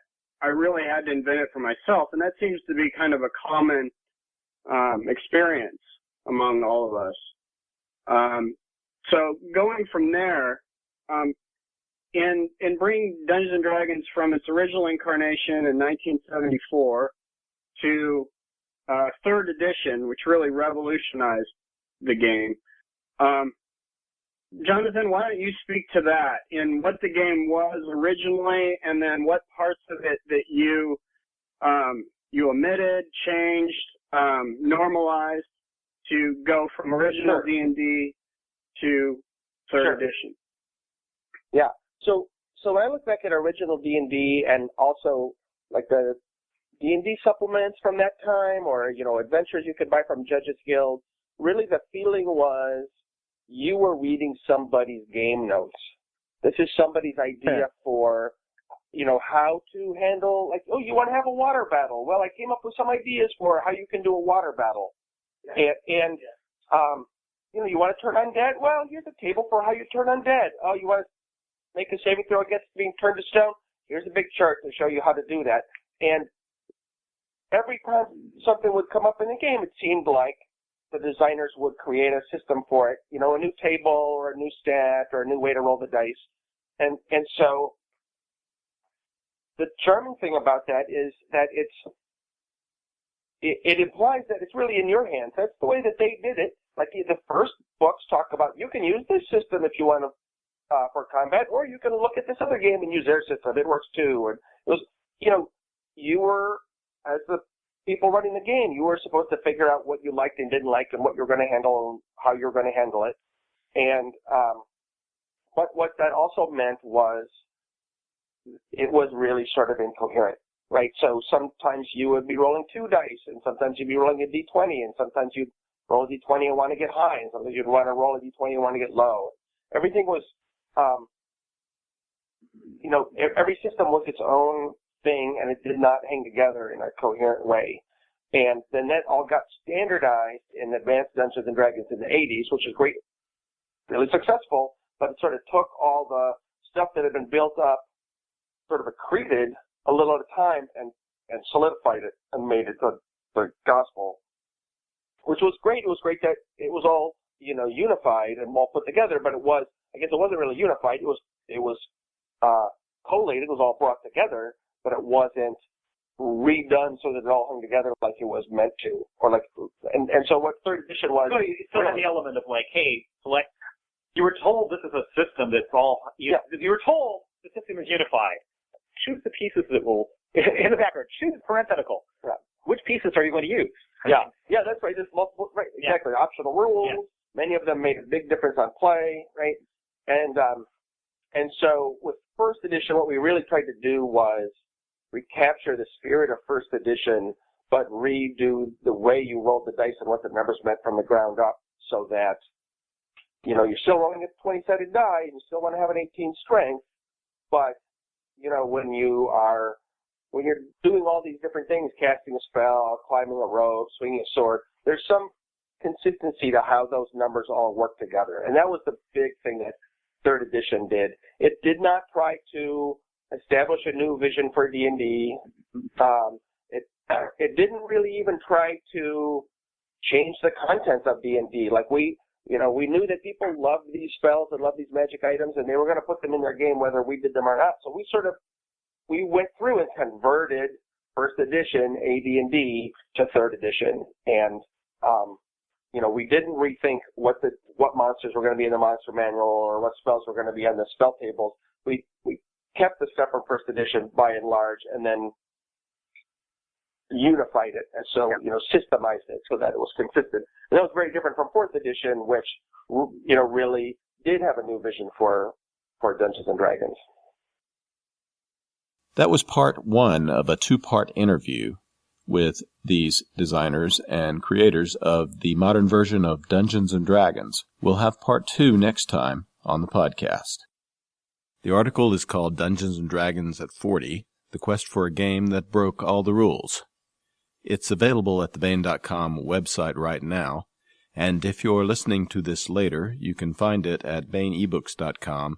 [SPEAKER 5] I really had to invent it for myself, and that seems to be kind of a common experience among all of us. So going from there, in bringing Dungeons and Dragons from its original incarnation in 1974 to third edition, which really revolutionized the game. Jonathan, why don't you speak to that in what the game was originally, and then what parts of it that you omitted, changed, normalized to go from original D&D to third edition.
[SPEAKER 6] Yeah. So when I look back at original D&D and also like the D&D supplements from that time, or adventures you could buy from Judges Guild, really the feeling was you were reading somebody's game notes. This is somebody's idea for, how to handle, like, oh, you want to have a water battle. Well, I came up with some ideas for how you can do a water battle. And you want to turn undead? Well, here's a table for how you turn undead. Oh, you want to make a saving throw against being turned to stone? Here's a big chart to show you how to do that. And every time something would come up in the game, it seemed like the designers would create a system for it, a new table or a new stat or a new way to roll the dice. And so the charming thing about that is that it implies that it's really in your hands. That's the way that they did it. Like the first books talk about, you can use this system if you want to for combat, or you can look at this other game and use their system. It works too. And it was, you were, as the people running the game, you were supposed to figure out what you liked and didn't like and what you're going to handle and how you're going to handle it. And but what that also meant was it was really sort of incoherent, right? So sometimes you would be rolling 2 dice, and sometimes you'd be rolling a d20, and sometimes you'd roll a d20 and want to get high, and sometimes you'd want to roll a d20 and want to get low. Everything was, every system was its own thing, and it did not hang together in a coherent way. And then that all got standardized in Advanced Dungeons & Dragons in the 80s, which is great, really successful, but it sort of took all the stuff that had been built up, sort of accreted a little at a time, and solidified it and made it the gospel, which was great. It was great that it was all, unified and all put together, but it wasn't really unified. It was collated. It was all brought together, but it wasn't redone so that it all hung together like it was meant to, and so what 3rd edition was.
[SPEAKER 7] So you still had the element of like, hey, select. You were told this is a system that's all. You were told the system is unified. Choose the pieces that will in the background. Choose parenthetical.
[SPEAKER 6] Yeah.
[SPEAKER 7] Which pieces are you going to use?
[SPEAKER 6] Yeah, that's right. There's multiple, right? Exactly. Yeah. Optional rules. Yeah. Many of them made a big difference on play, right? And so with 1st edition, what we really tried to do was recapture the spirit of 1st edition, but redo the way you rolled the dice and what the numbers meant from the ground up, so that you're still rolling a 20-sided die and you still want to have an 18 strength, but when you're doing all these different things, casting a spell, climbing a rope, swinging a sword, there's some consistency to how those numbers all work together. And that was the big thing that 3rd edition did. It did not try to establish a new vision for D&D. It didn't really even try to change the contents of D&D. Like we knew that people loved these spells and loved these magic items, and they were going to put them in their game whether we did them or not. So we went through and converted 1st edition AD&D to 3rd edition, and we didn't rethink what monsters were going to be in the monster manual or what spells were going to be on the spell tables. We kept the stuff from 1st edition by and large, and then unified it, and so systemized it so that it was consistent. And that was very different from 4th edition, which really did have a new vision for Dungeons and Dragons.
[SPEAKER 2] That was part 1 of a 2-part interview with these designers and creators of the modern version of Dungeons & Dragons. We'll have part 2 next time on the podcast. The article is called Dungeons & Dragons at 40, The Quest for a Game That Broke All the Rules. It's available at the Baen.com website right now, and if you're listening to this later, you can find it at BaenEbooks.com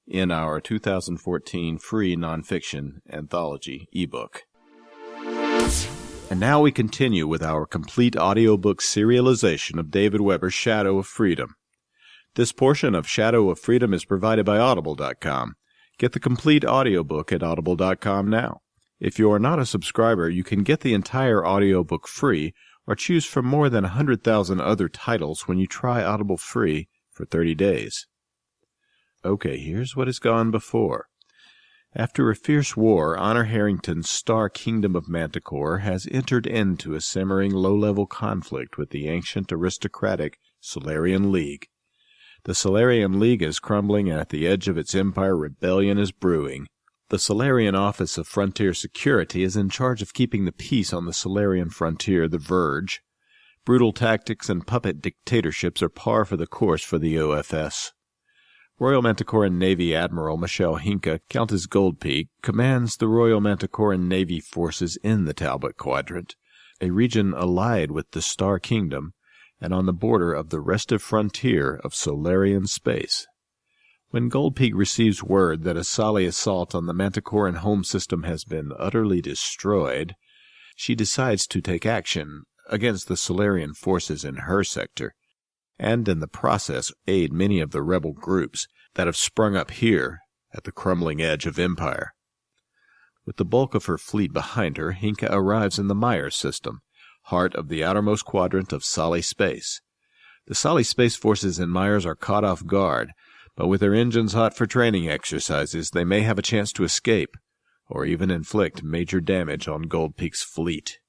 [SPEAKER 2] in our 2014 free nonfiction anthology ebook. And now we continue with our complete audiobook serialization of David Weber's Shadow of Freedom. This portion of Shadow of Freedom is provided by Audible.com. Get the complete audiobook at Audible.com now. If you are not a subscriber, you can get the entire audiobook free or choose from more than 100,000 other titles when you try Audible free for 30 days. Okay, here's what has gone before. After a fierce war, Honor Harrington's star kingdom of Manticore has entered into a simmering low-level conflict with the ancient aristocratic Solarian League. The Solarian League is crumbling, and at the edge of its empire, rebellion is brewing. The Solarian Office of Frontier Security is in charge of keeping the peace on the Solarian frontier, the Verge. Brutal tactics and puppet dictatorships are par for the course for the OFS. Royal Manticoran Navy Admiral Michelle Hinka, Countess Goldpeak, commands the Royal Manticoran Navy forces in the Talbot Quadrant, a region allied with the Star Kingdom and on the border of the restive frontier of Solarian space. When Goldpeak receives word that a Sally assault on the Manticoran home system has been utterly destroyed, she decides to take action against the Solarian forces in her sector, and in the process aid many of the rebel groups that have sprung up here at the crumbling edge of empire. With the bulk of her fleet behind her, Hinka arrives in the Myers system, heart of the outermost quadrant of Solly space. The Solly space forces in Myers are caught off guard, but with their engines hot for training exercises, they may have a chance to escape, or even inflict major damage on Goldpeak's fleet.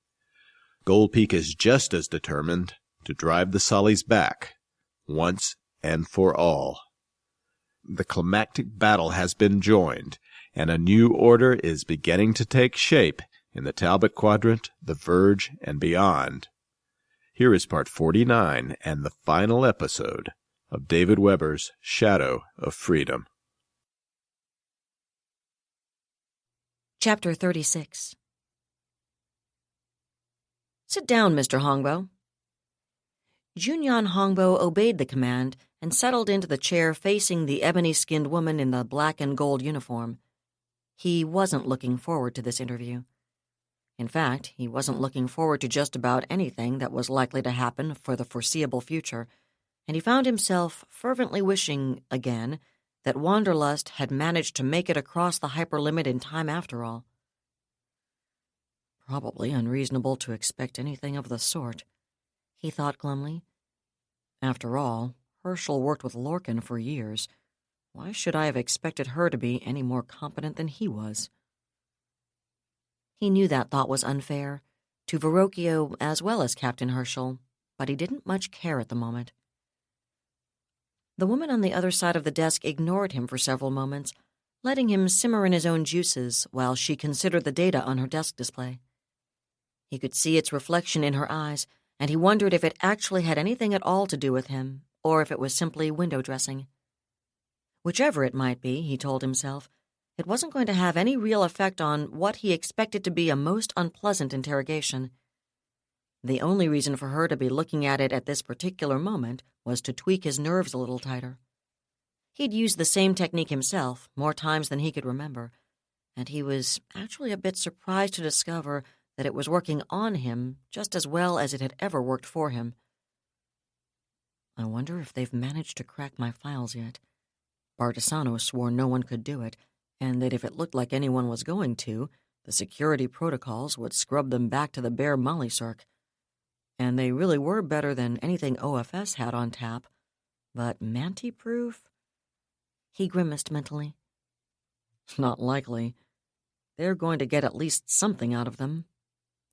[SPEAKER 2] Goldpeak is just as determined to drive the Sollys back, once and for all. The climactic battle has been joined, and a new order is beginning to take shape in the Talbot Quadrant, the Verge, and beyond. Here is part 49 and the final episode of David Weber's Shadow of Freedom.
[SPEAKER 1] Chapter 36. Sit down, Mr. Hongbo. Junyan Hongbo obeyed the command and settled into the chair facing the ebony-skinned woman in the black and gold uniform. He wasn't looking forward to this interview. In fact, he wasn't looking forward to just about anything that was likely to happen for the foreseeable future, and he found himself fervently wishing, again, that Wanderlust had managed to make it across the hyperlimit in time after all. Probably unreasonable to expect anything of the sort, he thought glumly. After all, Herschel worked with Lorcan for years. Why should I have expected her to be any more competent than he was? He knew that thought was unfair, to Verrocchio as well as Captain Herschel, but he didn't much care at the moment. The woman on the other side of the desk ignored him for several moments, letting him simmer in his own juices while she considered the data on her desk display. He could see its reflection in her eyes, and he wondered if it actually had anything at all to do with him, or if it was simply window dressing. Whichever it might be, he told himself, it wasn't going to have any real effect on what he expected to be a most unpleasant interrogation. The only reason for her to be looking at it at this particular moment was to tweak his nerves a little tighter. He'd used the same technique himself, more times than he could remember, and he was actually a bit surprised to discover that it was working on him just as well as it had ever worked for him. I wonder if they've managed to crack my files yet. Bardesano swore no one could do it, and that if it looked like anyone was going to, the security protocols would scrub them back to the bare mollysurk. And they really were better than anything OFS had on tap. But Manti-proof? He grimaced mentally. Not likely. They're going to get at least something out of them.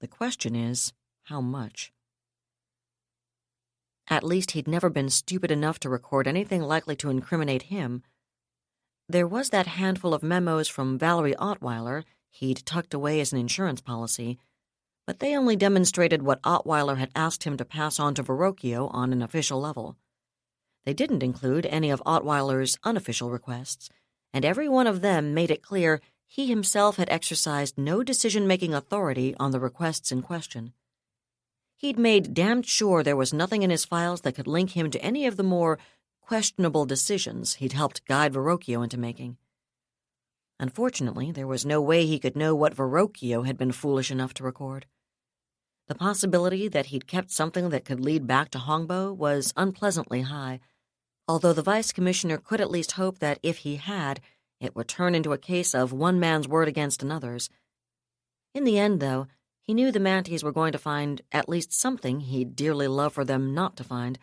[SPEAKER 1] The question is, how much? At least he'd never been stupid enough to record anything likely to incriminate him. There was that handful of memos from Valerie Ottweiler he'd tucked away as an insurance policy, but they only demonstrated what Ottweiler had asked him to pass on to Verrocchio on an official level. They didn't include any of Ottweiler's unofficial requests, and every one of them made it clear he himself had exercised no decision-making authority on the requests in question. He'd made damned sure there was nothing in his files that could link him to any of the more questionable decisions he'd helped guide Verrocchio into making. Unfortunately, there was no way he could know what Verrocchio had been foolish enough to record. The possibility that he'd kept something that could lead back to Hongbo was unpleasantly high, although the vice commissioner could at least hope that if he had, it would turn into a case of one man's word against another's. In the end, though, he knew the Manties were going to find at least something he'd dearly love for them not to find,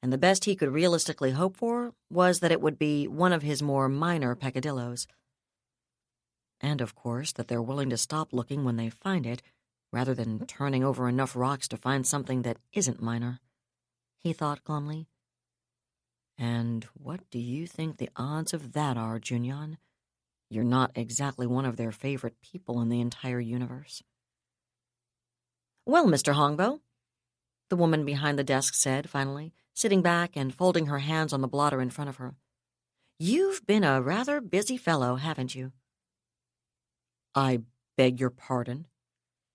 [SPEAKER 1] and the best he could realistically hope for was that it would be one of his more minor peccadillos. And, of course, that they're willing to stop looking when they find it, rather than turning over enough rocks to find something that isn't minor, he thought glumly. And what do you think the odds of that are, Junyan? You're not exactly one of their favorite people in the entire universe. Well, Mr. Hongbo, the woman behind the desk said, finally, sitting back and folding her hands on the blotter in front of her. You've been a rather busy fellow, haven't you? I beg your pardon,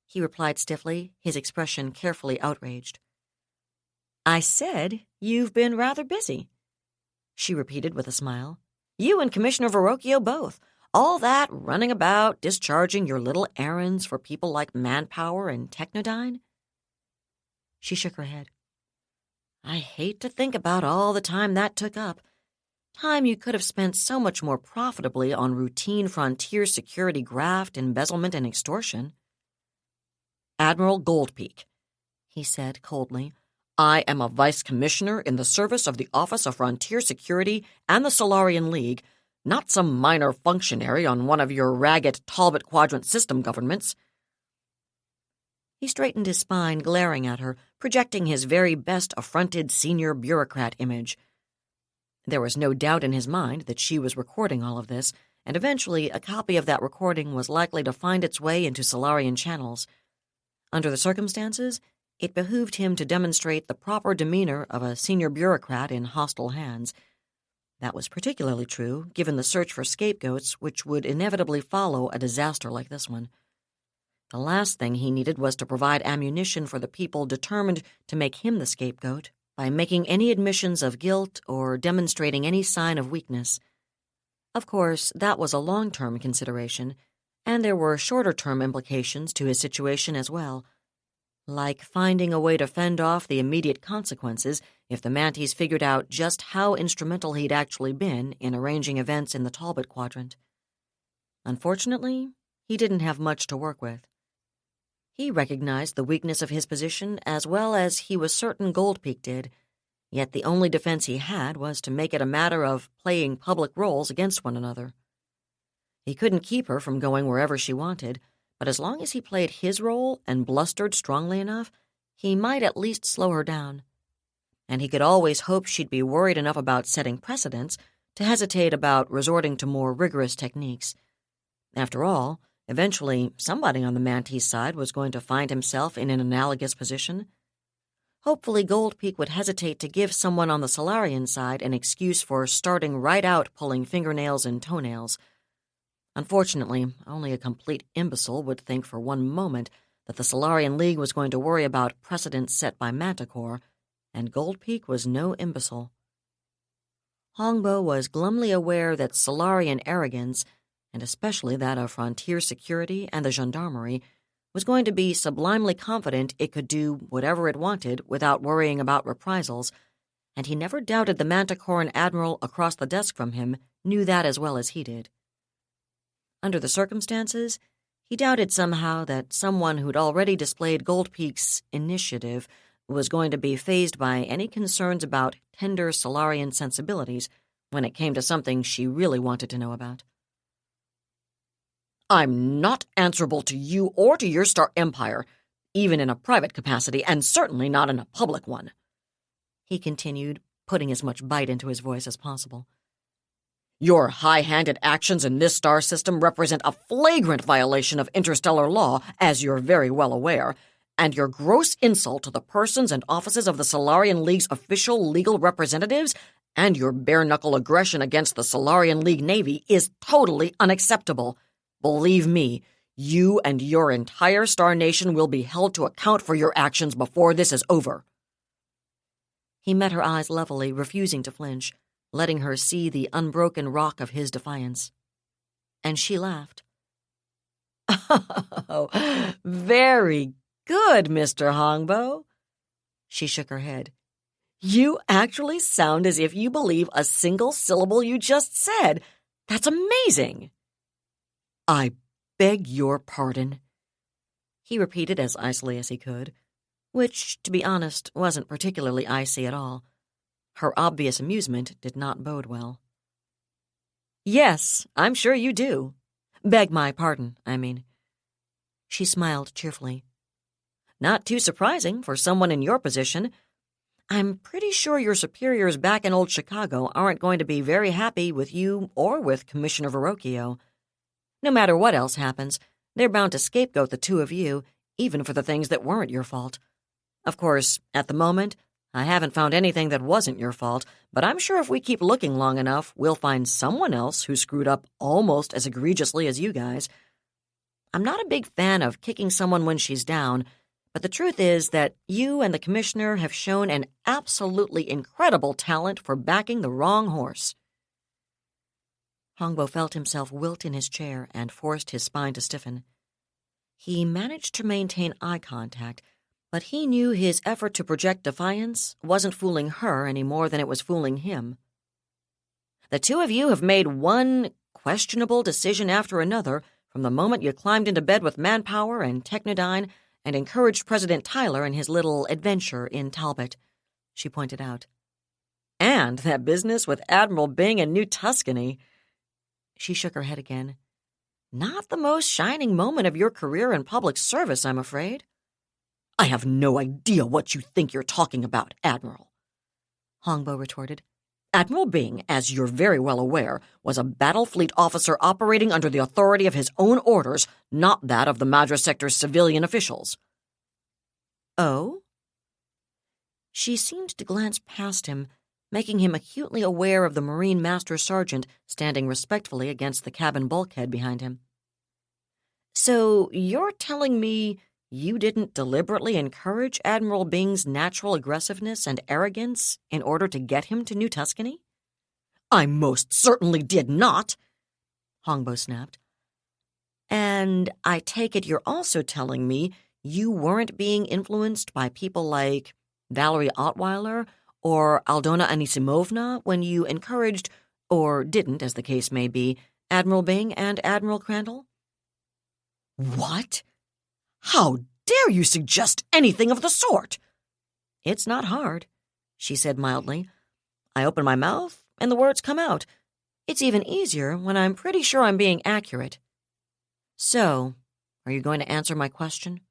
[SPEAKER 1] he replied stiffly, his expression carefully outraged. I said you've been rather busy, she repeated with a smile. You and Commissioner Verrocchio both. All that running about, discharging your little errands for people like Manpower and Technodyne? She shook her head. I hate to think about all the time that took up. Time you could have spent so much more profitably on routine frontier security graft, embezzlement, and extortion. Admiral Goldpeak, he said coldly, I am a vice commissioner in the service of the Office of Frontier Security and the Solarian League, not some minor functionary on one of your ragged Talbot Quadrant system governments. He straightened his spine, glaring at her, projecting his very best affronted senior bureaucrat image. There was no doubt in his mind that she was recording all of this, and eventually a copy of that recording was likely to find its way into Solarian channels. Under the circumstances, it behooved him to demonstrate the proper demeanor of a senior bureaucrat in hostile hands. That was particularly true, given the search for scapegoats which would inevitably follow a disaster like this one. The last thing he needed was to provide ammunition for the people determined to make him the scapegoat by making any admissions of guilt or demonstrating any sign of weakness. Of course, that was a long-term consideration, and there were shorter-term implications to his situation as well, like finding a way to fend off the immediate consequences if the Manties figured out just how instrumental he'd actually been in arranging events in the Talbot Quadrant. Unfortunately, he didn't have much to work with. He recognized the weakness of his position as well as he was certain Goldpeak did, yet the only defense he had was to make it a matter of playing public roles against one another. He couldn't keep her from going wherever she wanted, but as long as he played his role and blustered strongly enough, he might at least slow her down. And he could always hope she'd be worried enough about setting precedents to hesitate about resorting to more rigorous techniques. After all, eventually somebody on the Manties side was going to find himself in an analogous position. Hopefully Goldpeak would hesitate to give someone on the Solarian side an excuse for starting right out pulling fingernails and toenails. Unfortunately, only a complete imbecile would think for one moment that the Solarian League was going to worry about precedents set by Manticore, and Goldpeak was no imbecile. Hongbo was glumly aware that Solarian arrogance, and especially that of Frontier Security and the Gendarmerie, was going to be sublimely confident it could do whatever it wanted without worrying about reprisals, and he never doubted the Manticoran admiral across the desk from him knew that as well as he did. Under the circumstances, he doubted somehow that someone who'd already displayed Goldpeak's initiative was going to be fazed by any concerns about tender Solarian sensibilities when it came to something she really wanted to know about. I'm not answerable to you or to your Star Empire, even in a private capacity, and certainly not in a public one, he continued, putting as much bite into his voice as possible. Your high-handed actions in this star system represent a flagrant violation of interstellar law, as you're very well aware, and your gross insult to the persons and offices of the Solarian League's official legal representatives and your bare-knuckle aggression against the Solarian League Navy is totally unacceptable. Believe me, you and your entire Star Nation will be held to account for your actions before this is over. He met her eyes levelly, refusing to flinch, letting her see the unbroken rock of his defiance. And she laughed. Oh, very good, Mr. Hongbo. She shook her head. You actually sound as if you believe a single syllable you just said. That's amazing. I beg your pardon, he repeated as icily as he could, which, to be honest, wasn't particularly icy at all. Her obvious amusement did not bode well. Yes, I'm sure you do. Beg my pardon, I mean. She smiled cheerfully. Not too surprising for someone in your position. I'm pretty sure your superiors back in old Chicago aren't going to be very happy with you or with Commissioner Verrocchio. No matter what else happens, they're bound to scapegoat the two of you, even for the things that weren't your fault. Of course, at the moment, I haven't found anything that wasn't your fault, but I'm sure if we keep looking long enough, we'll find someone else who screwed up almost as egregiously as you guys. I'm not a big fan of kicking someone when she's down, but the truth is that you and the commissioner have shown an absolutely incredible talent for backing the wrong horse. Hongbo felt himself wilt in his chair and forced his spine to stiffen. He managed to maintain eye contact, but he knew his effort to project defiance wasn't fooling her any more than it was fooling him. The two of you have made one questionable decision after another from the moment you climbed into bed with Manpower and Technodyne and encouraged President Tyler in his little adventure in Talbot, she pointed out. And that business with Admiral Byng in New Tuscany. She shook her head again. Not the most shining moment of your career in public service, I'm afraid. I have no idea what you think you're talking about, Admiral, Hongbo retorted. Admiral Byng, as you're very well aware, was a battle fleet officer operating under the authority of his own orders, not that of the Madras Sector's civilian officials. Oh? She seemed to glance past him, making him acutely aware of the Marine Master Sergeant standing respectfully against the cabin bulkhead behind him. So you're telling me you didn't deliberately encourage Admiral Byng's natural aggressiveness and arrogance in order to get him to New Tuscany? I most certainly did not, Hongbo snapped. And I take it you're also telling me you weren't being influenced by people like Valerie Ottweiler or Aldona Anisimovna when you encouraged, or didn't, as the case may be, Admiral Byng and Admiral Crandall? What? How dare you suggest anything of the sort? It's not hard, she said mildly. I open my mouth and the words come out. It's even easier when I'm pretty sure I'm being accurate. So, are you going to answer my question?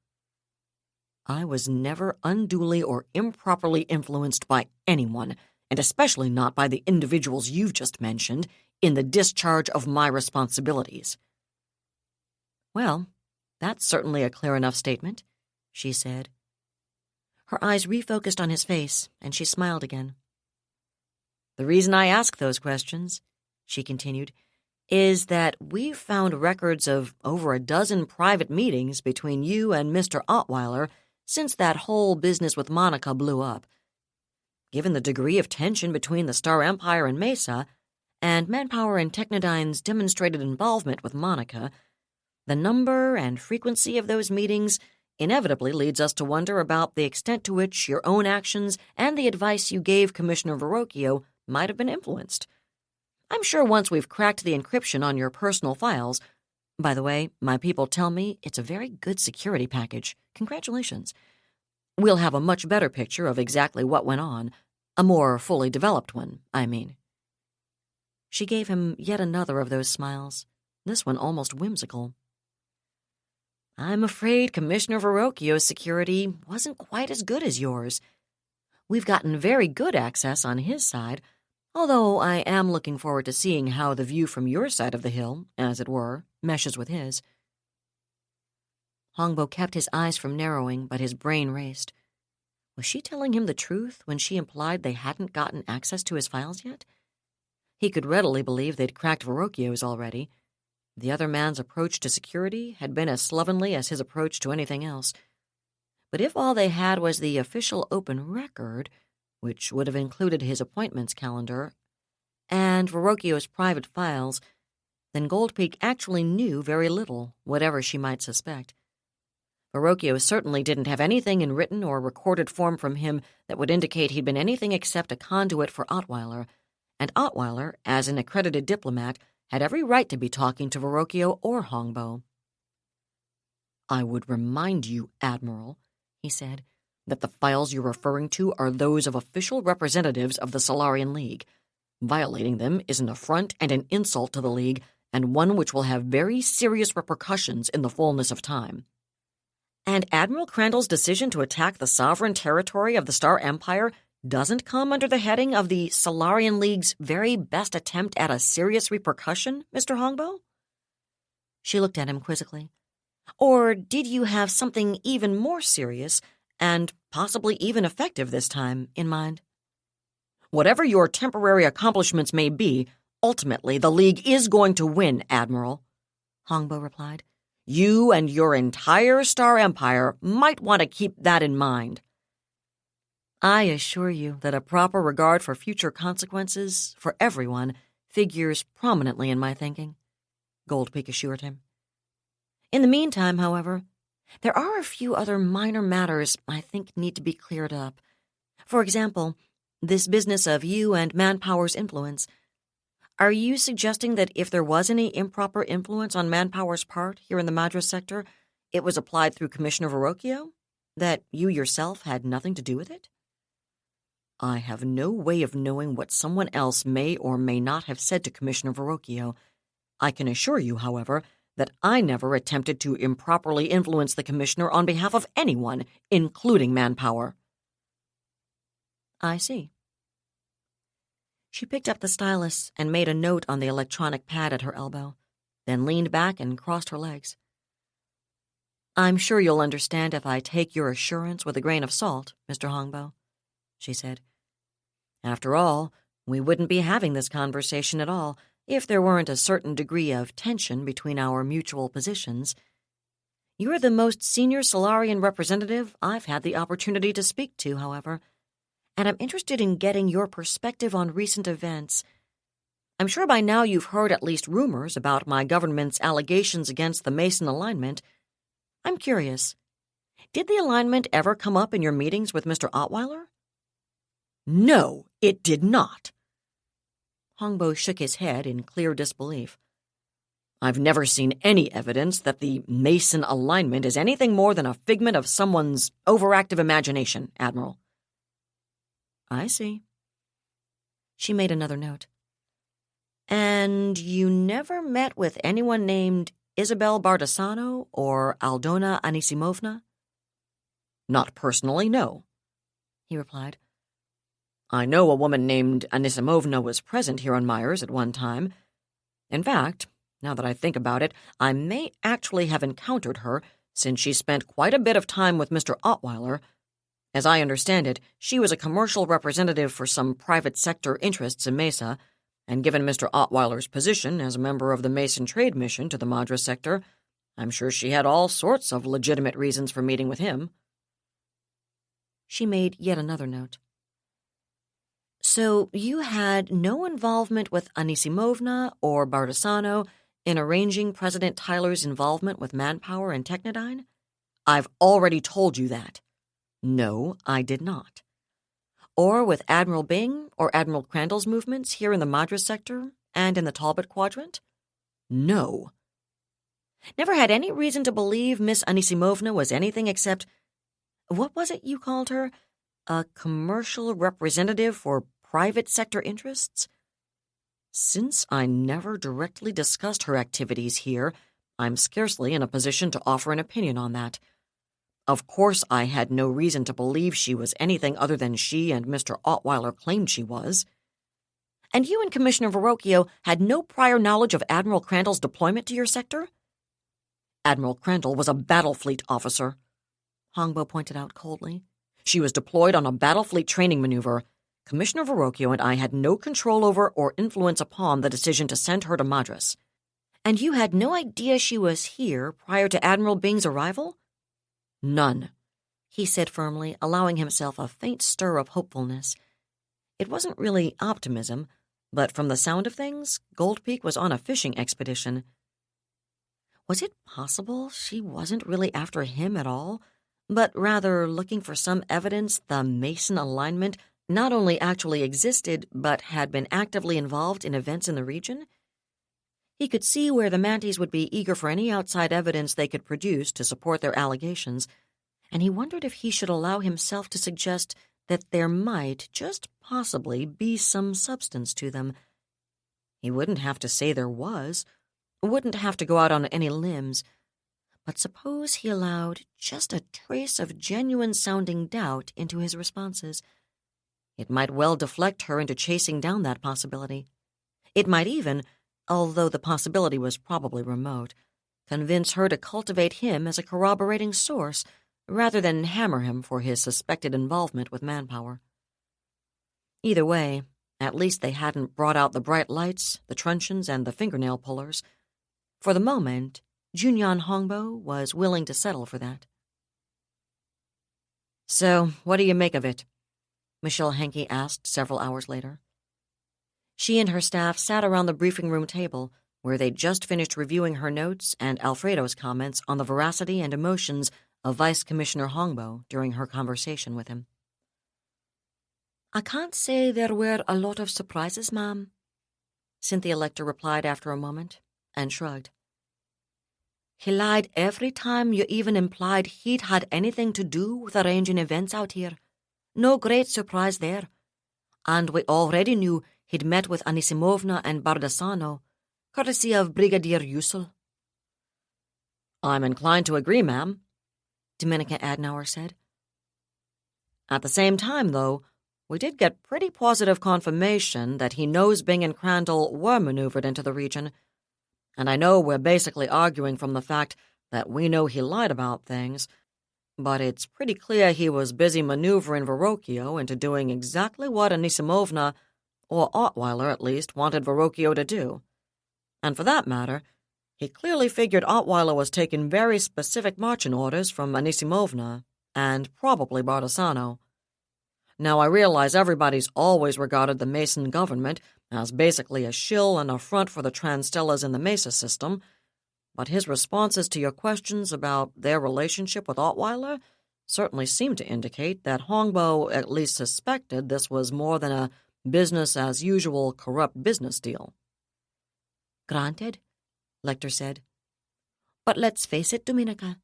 [SPEAKER 1] I was never unduly or improperly influenced by anyone, and especially not by the individuals you've just mentioned, in the discharge of my responsibilities. Well, that's certainly a clear enough statement, she said. Her eyes refocused on his face, and she smiled again. The reason I ask those questions, she continued, is that we've found records of over a dozen private meetings between you and Mr. Ottweiler since that whole business with Monica blew up. Given the degree of tension between the Star Empire and Mesa, and Manpower and Technodyne's demonstrated involvement with Monica, the number and frequency of those meetings inevitably leads us to wonder about the extent to which your own actions and the advice you gave Commissioner Verrocchio might have been influenced. I'm sure once we've cracked the encryption on your personal files— by the way, my people tell me it's a very good security package. Congratulations. We'll have a much better picture of exactly what went on. A more fully developed one, I mean. She gave him yet another of those smiles, this one almost whimsical. I'm afraid Commissioner Verrocchio's security wasn't quite as good as yours. We've gotten very good access on his side, although I am looking forward to seeing how the view from your side of the hill, as it were, meshes with his. Hongbo kept his eyes from narrowing, but his brain raced. Was she telling him the truth when she implied they hadn't gotten access to his files yet? He could readily believe they'd cracked Verrocchio's already. The other man's approach to security had been as slovenly as his approach to anything else. But if all they had was the official open record, which would have included his appointments calendar, and Verrocchio's private files, then Goldpeak actually knew very little, whatever she might suspect. Verrocchio certainly didn't have anything in written or recorded form from him that would indicate he'd been anything except a conduit for Ottweiler, and Ottweiler, as an accredited diplomat, had every right to be talking to Verrocchio or Hongbo. I would remind you, Admiral, he said, that the files you're referring to are those of official representatives of the Solarian League. Violating them is an affront and an insult to the League, and one which will have very serious repercussions in the fullness of time. And Admiral Crandall's decision to attack the sovereign territory of the Star Empire doesn't come under the heading of the Solarian League's very best attempt at a serious repercussion, Mr. Hongbo? She looked at him quizzically. Or did you have something even more serious and possibly even effective this time, in mind. Whatever your temporary accomplishments may be, ultimately the League is going to win, Admiral, Hongbo replied. You and your entire Star Empire might want to keep that in mind. I assure you that a proper regard for future consequences, for everyone, figures prominently in my thinking, Goldpeak assured him. In the meantime, however, there are a few other minor matters I think need to be cleared up. For example, this business of you and Manpower's influence. Are you suggesting that if there was any improper influence on Manpower's part here in the Madras sector, it was applied through Commissioner Verrocchio? That you yourself had nothing to do with it? I have no way of knowing what someone else may or may not have said to Commissioner Verrocchio. I can assure you, however, that I never attempted to improperly influence the Commissioner on behalf of anyone, including Manpower. I see. She picked up the stylus and made a note on the electronic pad at her elbow, then leaned back and crossed her legs. I'm sure you'll understand if I take your assurance with a grain of salt, Mr. Hongbo, she said. After all, we wouldn't be having this conversation at all if there weren't a certain degree of tension between our mutual positions. You're the most senior Solarian representative I've had the opportunity to speak to, however, and I'm interested in getting your perspective on recent events. I'm sure by now you've heard at least rumors about my government's allegations against the Mason alignment. I'm curious, did the alignment ever come up in your meetings with Mr. Ottweiler? No, it did not. Hongbo shook his head in clear disbelief. I've never seen any evidence that the Mason alignment is anything more than a figment of someone's overactive imagination, Admiral. I see. She made another note. And you never met with anyone named Isabel Bardesano or Aldona Anisimovna? Not personally, no, he replied. I know a woman named Anisimovna was present here on Myers at one time. In fact, now that I think about it, I may actually have encountered her, since she spent quite a bit of time with Mr. Ottweiler. As I understand it, she was a commercial representative for some private sector interests in Mesa, and given Mr. Ottweiler's position as a member of the Mason trade mission to the Madras sector, I'm sure she had all sorts of legitimate reasons for meeting with him. She made yet another note. So you had no involvement with Anisimovna or Bardesano in arranging President Tyler's involvement with Manpower and Technodyne? I've already told you that. No, I did not. Or with Admiral Bing or Admiral Crandall's movements here in the Madras sector and in the Talbot Quadrant? No. Never had any reason to believe Miss Anisimovna was anything except, what was it you called her? A commercial representative for private sector interests? Since I never directly discussed her activities here, I'm scarcely in a position to offer an opinion on that. Of course, I had no reason to believe she was anything other than she and Mr. Ottweiler claimed she was. And you and Commissioner Verrocchio had no prior knowledge of Admiral Crandall's deployment to your sector? Admiral Crandall was a battle fleet officer, Hongbo pointed out coldly. She was deployed on a battle fleet training maneuver. Commissioner Verrocchio and I had no control over or influence upon the decision to send her to Madras. And you had no idea she was here prior to Admiral Bing's arrival? None, he said firmly, allowing himself a faint stir of hopefulness. It wasn't really optimism, but from the sound of things, Goldpeak was on a fishing expedition. Was it possible she wasn't really after him at all, but rather looking for some evidence the Mason alignment not only actually existed, but had been actively involved in events in the region? He could see where the Manties would be eager for any outside evidence they could produce to support their allegations, and he wondered if he should allow himself to suggest that there might, just possibly, be some substance to them. He wouldn't have to say there was, wouldn't have to go out on any limbs, but suppose he allowed just a trace of genuine-sounding doubt into his responses. It might well deflect her into chasing down that possibility. It might even, although the possibility was probably remote, convince her to cultivate him as a corroborating source, rather than hammer him for his suspected involvement with manpower. Either way, at least they hadn't brought out the bright lights, the truncheons, and the fingernail pullers. For the moment, Junyan Hongbo was willing to settle for that. "So, what do you make of it?" Michelle Henke asked several hours later. She and her staff sat around the briefing room table, where they'd just finished reviewing her notes and Alfredo's comments on the veracity and emotions of Vice Commissioner Hongbo during her conversation with him. "I can't say there were a lot of surprises, ma'am," Cynthia Lecter replied after a moment, and shrugged. "He lied every time you even implied he'd had anything to do with arranging events out here. No great surprise there. And we already knew he'd met with Anisimovna and Bardasano, courtesy of Brigadier Yusel." "I'm inclined to agree, ma'am," Dominica Adenauer said. "At the same time, though, we did get pretty positive confirmation that he knows Bing and Crandall were maneuvered into the region, and I know we're basically arguing from the fact that we know he lied about things, but it's pretty clear he was busy maneuvering Verrocchio into doing exactly what Anisimovna, or Ottweiler at least, wanted Verrocchio to do. And for that matter, he clearly figured Ottweiler was taking very specific marching orders from Anisimovna, and probably Bardasano. Now, I realize everybody's always regarded the Mason government as basically a shill and a front for the Transstellas in the Mesa system, but his responses to your questions about their relationship with Ottweiler certainly seem to indicate that Hongbo at least suspected this was more than a business-as-usual corrupt business deal.
[SPEAKER 9] "Granted," Lecter said. "But let's face it, Dominica.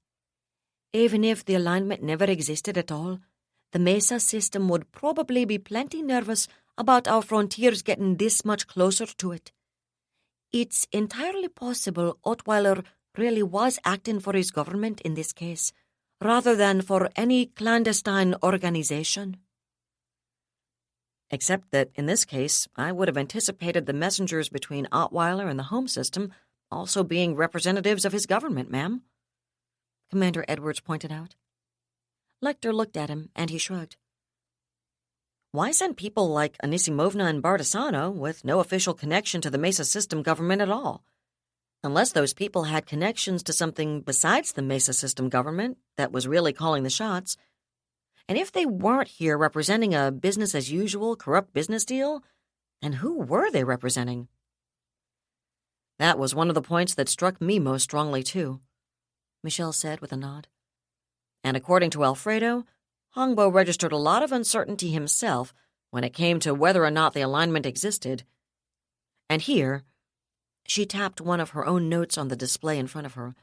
[SPEAKER 9] Even if the alignment never existed at all, the Mesa system would probably be plenty nervous about our frontiers getting this much closer to it. It's entirely possible Ottweiler really was acting for his government in this case, rather than for any clandestine organization."
[SPEAKER 1] Except that, in this case, I would have anticipated the messengers between Ottweiler and the home system also being representatives of his government, ma'am, Commander Edwards pointed out. Lecter looked at him, and he shrugged. "Why send people like Anisimovna and Bardasano with no official connection to the Mesa system government at all? Unless those people had connections to something besides the Mesa system government that was really calling the shots. And if they weren't here representing a business-as-usual corrupt business deal, then who were they representing?" "That was one of the points that struck me most strongly, too," Michelle said with a nod. And according to Alfredo, Hongbo registered a lot of uncertainty himself when it came to whether or not the alignment existed. And here, she tapped one of her own notes on the display in front of her.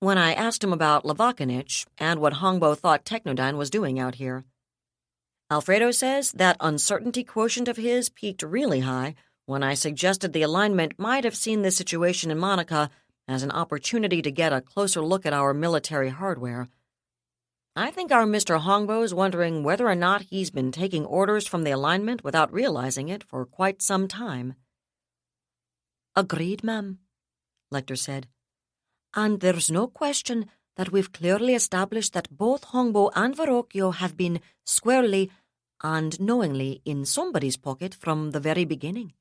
[SPEAKER 1] "When I asked him about Lavakanich and what Hongbo thought Technodyne was doing out here. Alfredo says that uncertainty quotient of his peaked really high when I suggested the alignment might have seen this situation in Monica as an opportunity to get a closer look at our military hardware. I think our Mr. Hongbo's wondering whether or not he's been taking orders from the alignment without realizing it for quite some time."
[SPEAKER 9] "Agreed, ma'am," Lecter said. "And there's no question that we've clearly established that both Hongbo and Verrocchio have been squarely and knowingly in somebody's pocket from the very beginning.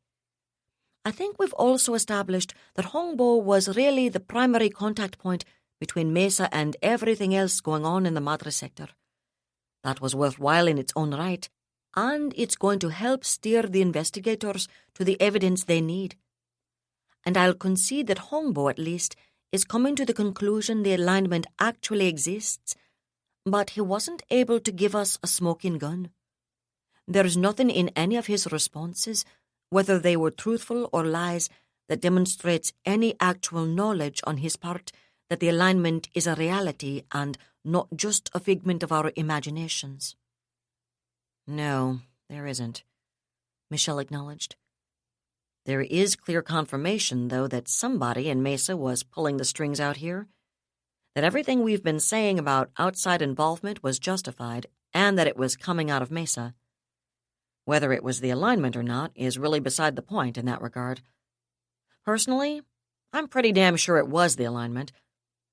[SPEAKER 9] I think we've also established that Hongbo was really the primary contact point between Mesa and everything else going on in the Madre sector. That was worthwhile in its own right, and it's going to help steer the investigators to the evidence they need. And I'll concede that Hongbo, at least, is coming to the conclusion the alignment actually exists, but he wasn't able to give us a smoking gun. There's nothing in any of his responses, whether they were truthful or lies, that demonstrates any actual knowledge on his part that the alignment is a reality and not just a figment of our imaginations."
[SPEAKER 1] "No, there isn't," Michelle acknowledged. "There is clear confirmation, though, that somebody in Mesa was pulling the strings out here, that everything we've been saying about outside involvement was justified, and that it was coming out of Mesa. Whether it was the alignment or not is really beside the point in that regard. Personally, I'm pretty damn sure it was the alignment,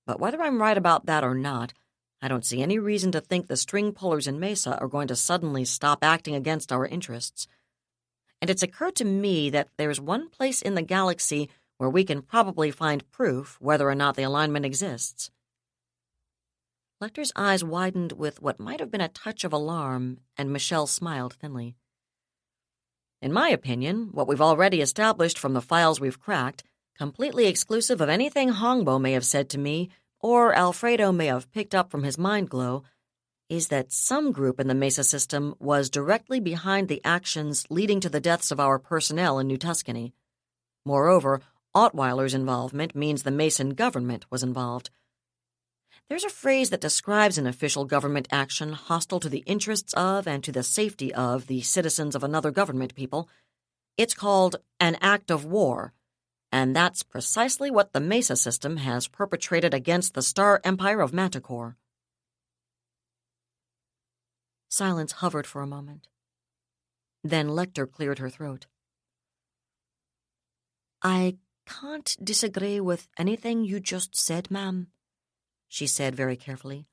[SPEAKER 1] but whether I'm right about that or not, I don't see any reason to think the string pullers in Mesa are going to suddenly stop acting against our interests. And it's occurred to me that there's one place in the galaxy where we can probably find proof whether or not the alignment exists. Lecter's eyes widened with what might have been a touch of alarm, and Michelle smiled thinly. In my opinion, what we've already established from the files we've cracked, completely exclusive of anything Hongbo may have said to me or Alfredo may have picked up from his mind glow, is that some group in the Mesa system was directly behind the actions leading to the deaths of our personnel in New Tuscany. Moreover, Ottweiler's involvement means the Mason government was involved. There's a phrase that describes an official government action hostile to the interests of and to the safety of the citizens of another government people. It's called an act of war, and that's precisely what the Mesa system has perpetrated against the Star Empire of Manticore. Silence hovered for a moment. Then Lecter cleared her throat. I can't disagree with anything you just said, ma'am, she said very carefully.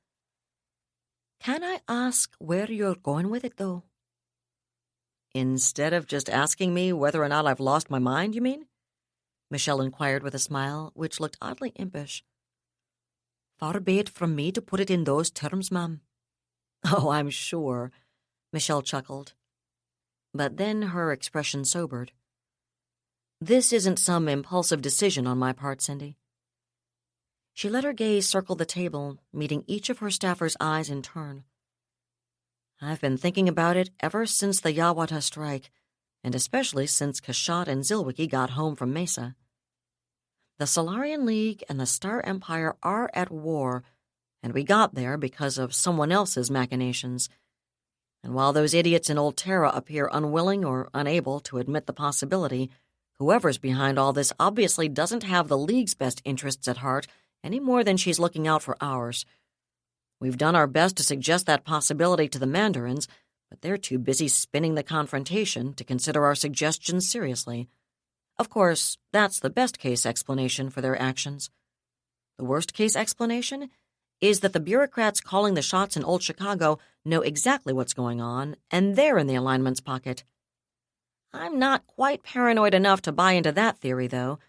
[SPEAKER 1] Can I ask where you're going with it, though? Instead of just asking me whether or not I've lost my mind, you mean? Michelle inquired with a smile, which looked oddly impish. Far be it from me to put it in those terms, ma'am. Oh, I'm sure, Michelle chuckled. But then her expression sobered. This isn't some impulsive decision on my part, Cindy. She let her gaze circle the table, meeting each of her staffers' eyes in turn. I've been thinking about it ever since the Yawata strike, and especially since Kashat and Zilwicki got home from Mesa. The Solarian League and the Star Empire are at war, and we got there because of someone else's machinations. And while those idiots in Old Terra appear unwilling or unable to admit the possibility, whoever's behind all this obviously doesn't have the League's best interests at heart any more than she's looking out for ours. We've done our best to suggest that possibility to the Mandarins, but they're too busy spinning the confrontation to consider our suggestions seriously. Of course, that's the best-case explanation for their actions. The worst-case explanation is that the bureaucrats calling the shots in Old Chicago know exactly what's going on, and they're in the alignment's pocket. I'm not quite paranoid enough to buy into that theory, though,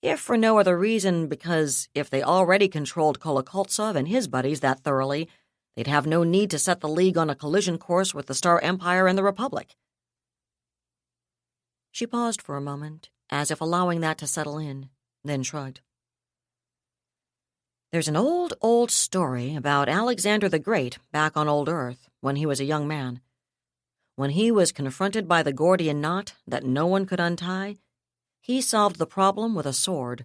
[SPEAKER 1] if for no other reason because if they already controlled Kolokoltsov and his buddies that thoroughly, they'd have no need to set the League on a collision course with the Star Empire and the Republic. She paused for a moment, as if allowing that to settle in, then shrugged. There's an old story about Alexander the Great back on old Earth when he was a young man. When he was confronted by the Gordian knot that no one could untie, he solved the problem with a sword.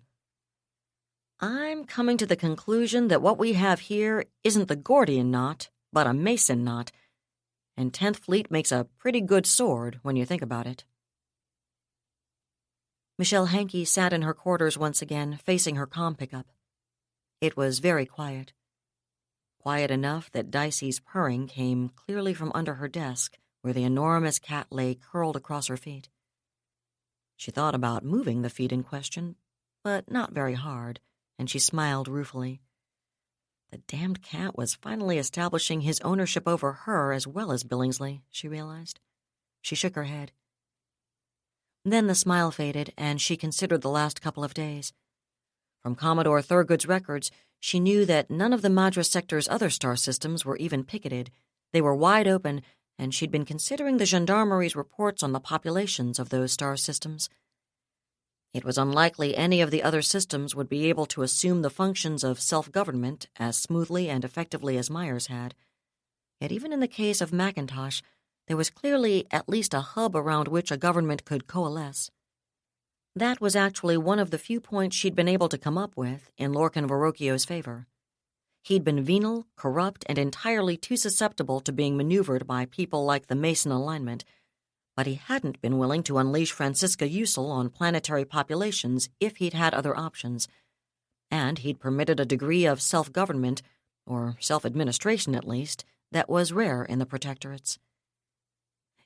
[SPEAKER 1] I'm coming to the conclusion that what we have here isn't the Gordian knot, but a Mason knot, and 10th Fleet makes a pretty good sword when you think about it. Michelle Hankey sat in her quarters once again, facing her comm pickup. It was very quiet. Quiet enough that Dicey's purring came clearly from under her desk, where the enormous cat lay curled across her feet. She thought about moving the feet in question, but not very hard, and she smiled ruefully. The damned cat was finally establishing his ownership over her as well as Billingsley, she realized. She shook her head. Then the smile faded, and she considered the last couple of days. From Commodore Thurgood's records, she knew that none of the Madras sector's other star systems were even picketed. They were wide open, and she'd been considering the gendarmerie's reports on the populations of those star systems. It was unlikely any of the other systems would be able to assume the functions of self-government as smoothly and effectively as Myers had. Yet even in the case of Macintosh, there was clearly at least a hub around which a government could coalesce. That was actually one of the few points she'd been able to come up with in Lorcan Verrocchio's favor. He'd been venal, corrupt, and entirely too susceptible to being maneuvered by people like the Mason alignment, but he hadn't been willing to unleash Francisca Ussel on planetary populations if he'd had other options, and he'd permitted a degree of self-government, or self-administration at least, that was rare in the protectorates.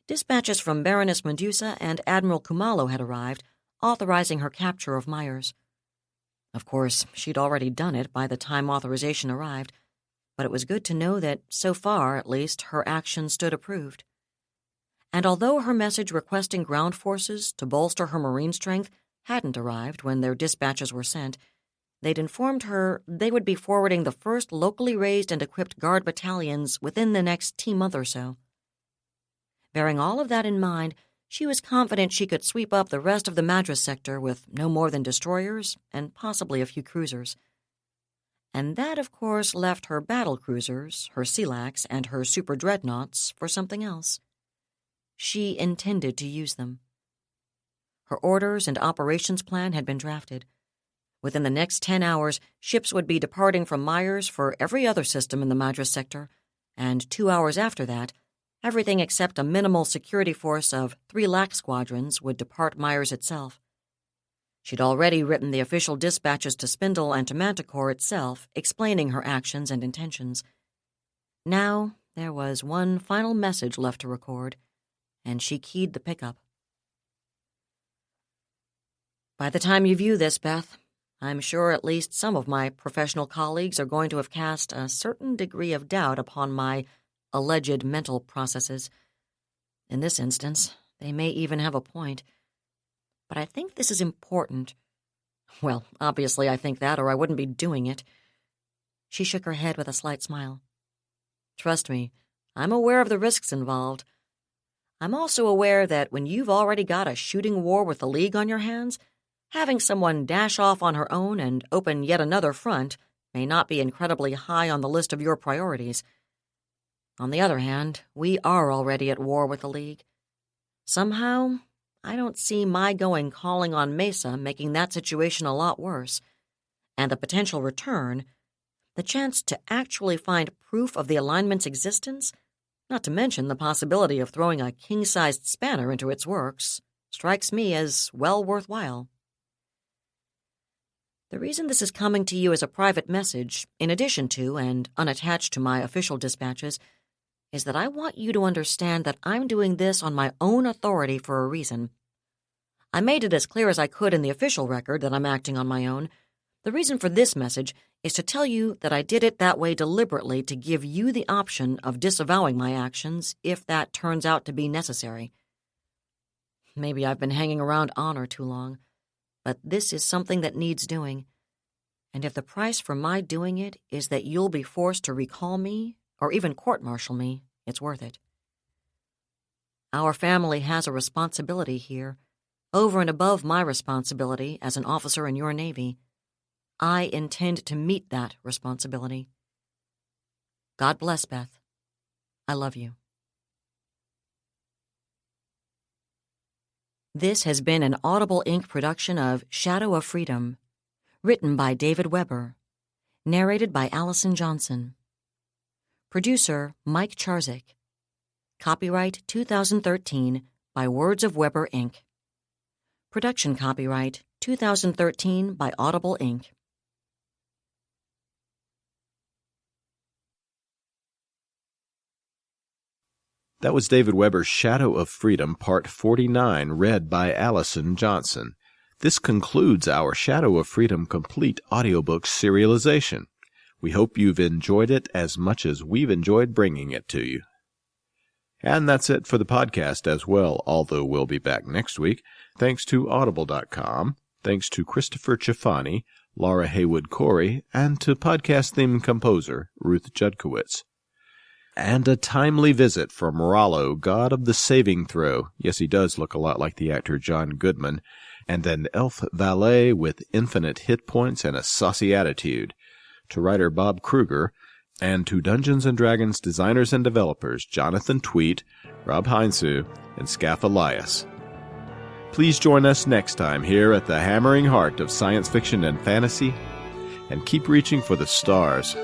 [SPEAKER 1] Dispatches from Baroness Medusa and Admiral Kumalo had arrived, authorizing her capture of Myers. Of course, she'd already done it by the time authorization arrived, but it was good to know that, so far at least, her actions stood approved. And although her message requesting ground forces to bolster her marine strength hadn't arrived when their dispatches were sent, they'd informed her they would be forwarding the first locally raised and equipped guard battalions within the next month or so. Bearing all of that in mind, she was confident she could sweep up the rest of the Madras sector with no more than destroyers and possibly a few cruisers. And that, of course, left her battle cruisers, her Sealacs, and her super dreadnoughts for something else. She intended to use them. Her orders and operations plan had been drafted. Within the next 10 hours, ships would be departing from Myers for every other system in the Madras sector, and 2 hours after that, everything except a minimal security force of 3 LAC squadrons would depart Myers itself. She'd already written the official dispatches to Spindle and to Manticore itself, explaining her actions and intentions. Now there was one final message left to record, and she keyed the pickup. By the time you view this, Beth, I'm sure at least some of my professional colleagues are going to have cast a certain degree of doubt upon my alleged mental processes. In this instance, they may even have a point. But I think this is important. Well, obviously I think that, or I wouldn't be doing it. She shook her head with a slight smile. Trust me, I'm aware of the risks involved. I'm also aware that when you've already got a shooting war with the League on your hands, having someone dash off on her own and open yet another front may not be incredibly high on the list of your priorities. On the other hand, we are already at war with the League. Somehow, I don't see my calling on Mesa making that situation a lot worse. And the potential return, the chance to actually find proof of the alignment's existence, not to mention the possibility of throwing a king-sized spanner into its works, strikes me as well worthwhile. The reason this is coming to you as a private message, in addition to and unattached to my official dispatches, is that I want you to understand that I'm doing this on my own authority for a reason. I made it as clear as I could in the official record that I'm acting on my own. The reason for this message is to tell you that I did it that way deliberately to give you the option of disavowing my actions if that turns out to be necessary. Maybe I've been hanging around honor too long, but this is something that needs doing. And if the price for my doing it is that you'll be forced to recall me or even court-martial me, it's worth it. Our family has a responsibility here, over and above my responsibility as an officer in your Navy. I intend to meet that responsibility. God bless, Beth. I love you. This has been an Audible Inc. production of Shadow of Freedom, written by David Weber, narrated by Allison Johnson. Producer Mike Charzik. Copyright 2013 by Words of Weber Inc. Production copyright 2013 by Audible Inc.
[SPEAKER 2] That was David Weber's Shadow of Freedom, Part 49, read by Allison Johnson. This concludes our Shadow of Freedom Complete audiobook serialization. We hope you've enjoyed it as much as we've enjoyed bringing it to you. And that's it for the podcast as well, although we'll be back next week. Thanks to Audible.com, thanks to Christopher Chafani, Laura Haywood-Corey, and to podcast theme composer Ruth Judkowitz. And a timely visit from Rollo, god of the saving throw. Yes, he does look a lot like the actor John Goodman. And an elf valet with infinite hit points and a saucy attitude. To writer Bob Kruger, and to Dungeons & Dragons designers and developers Jonathan Tweet, Rob Heinsoo, and Skaff Elias. Please join us next time here at the hammering heart of science fiction and fantasy, and keep reaching for the stars.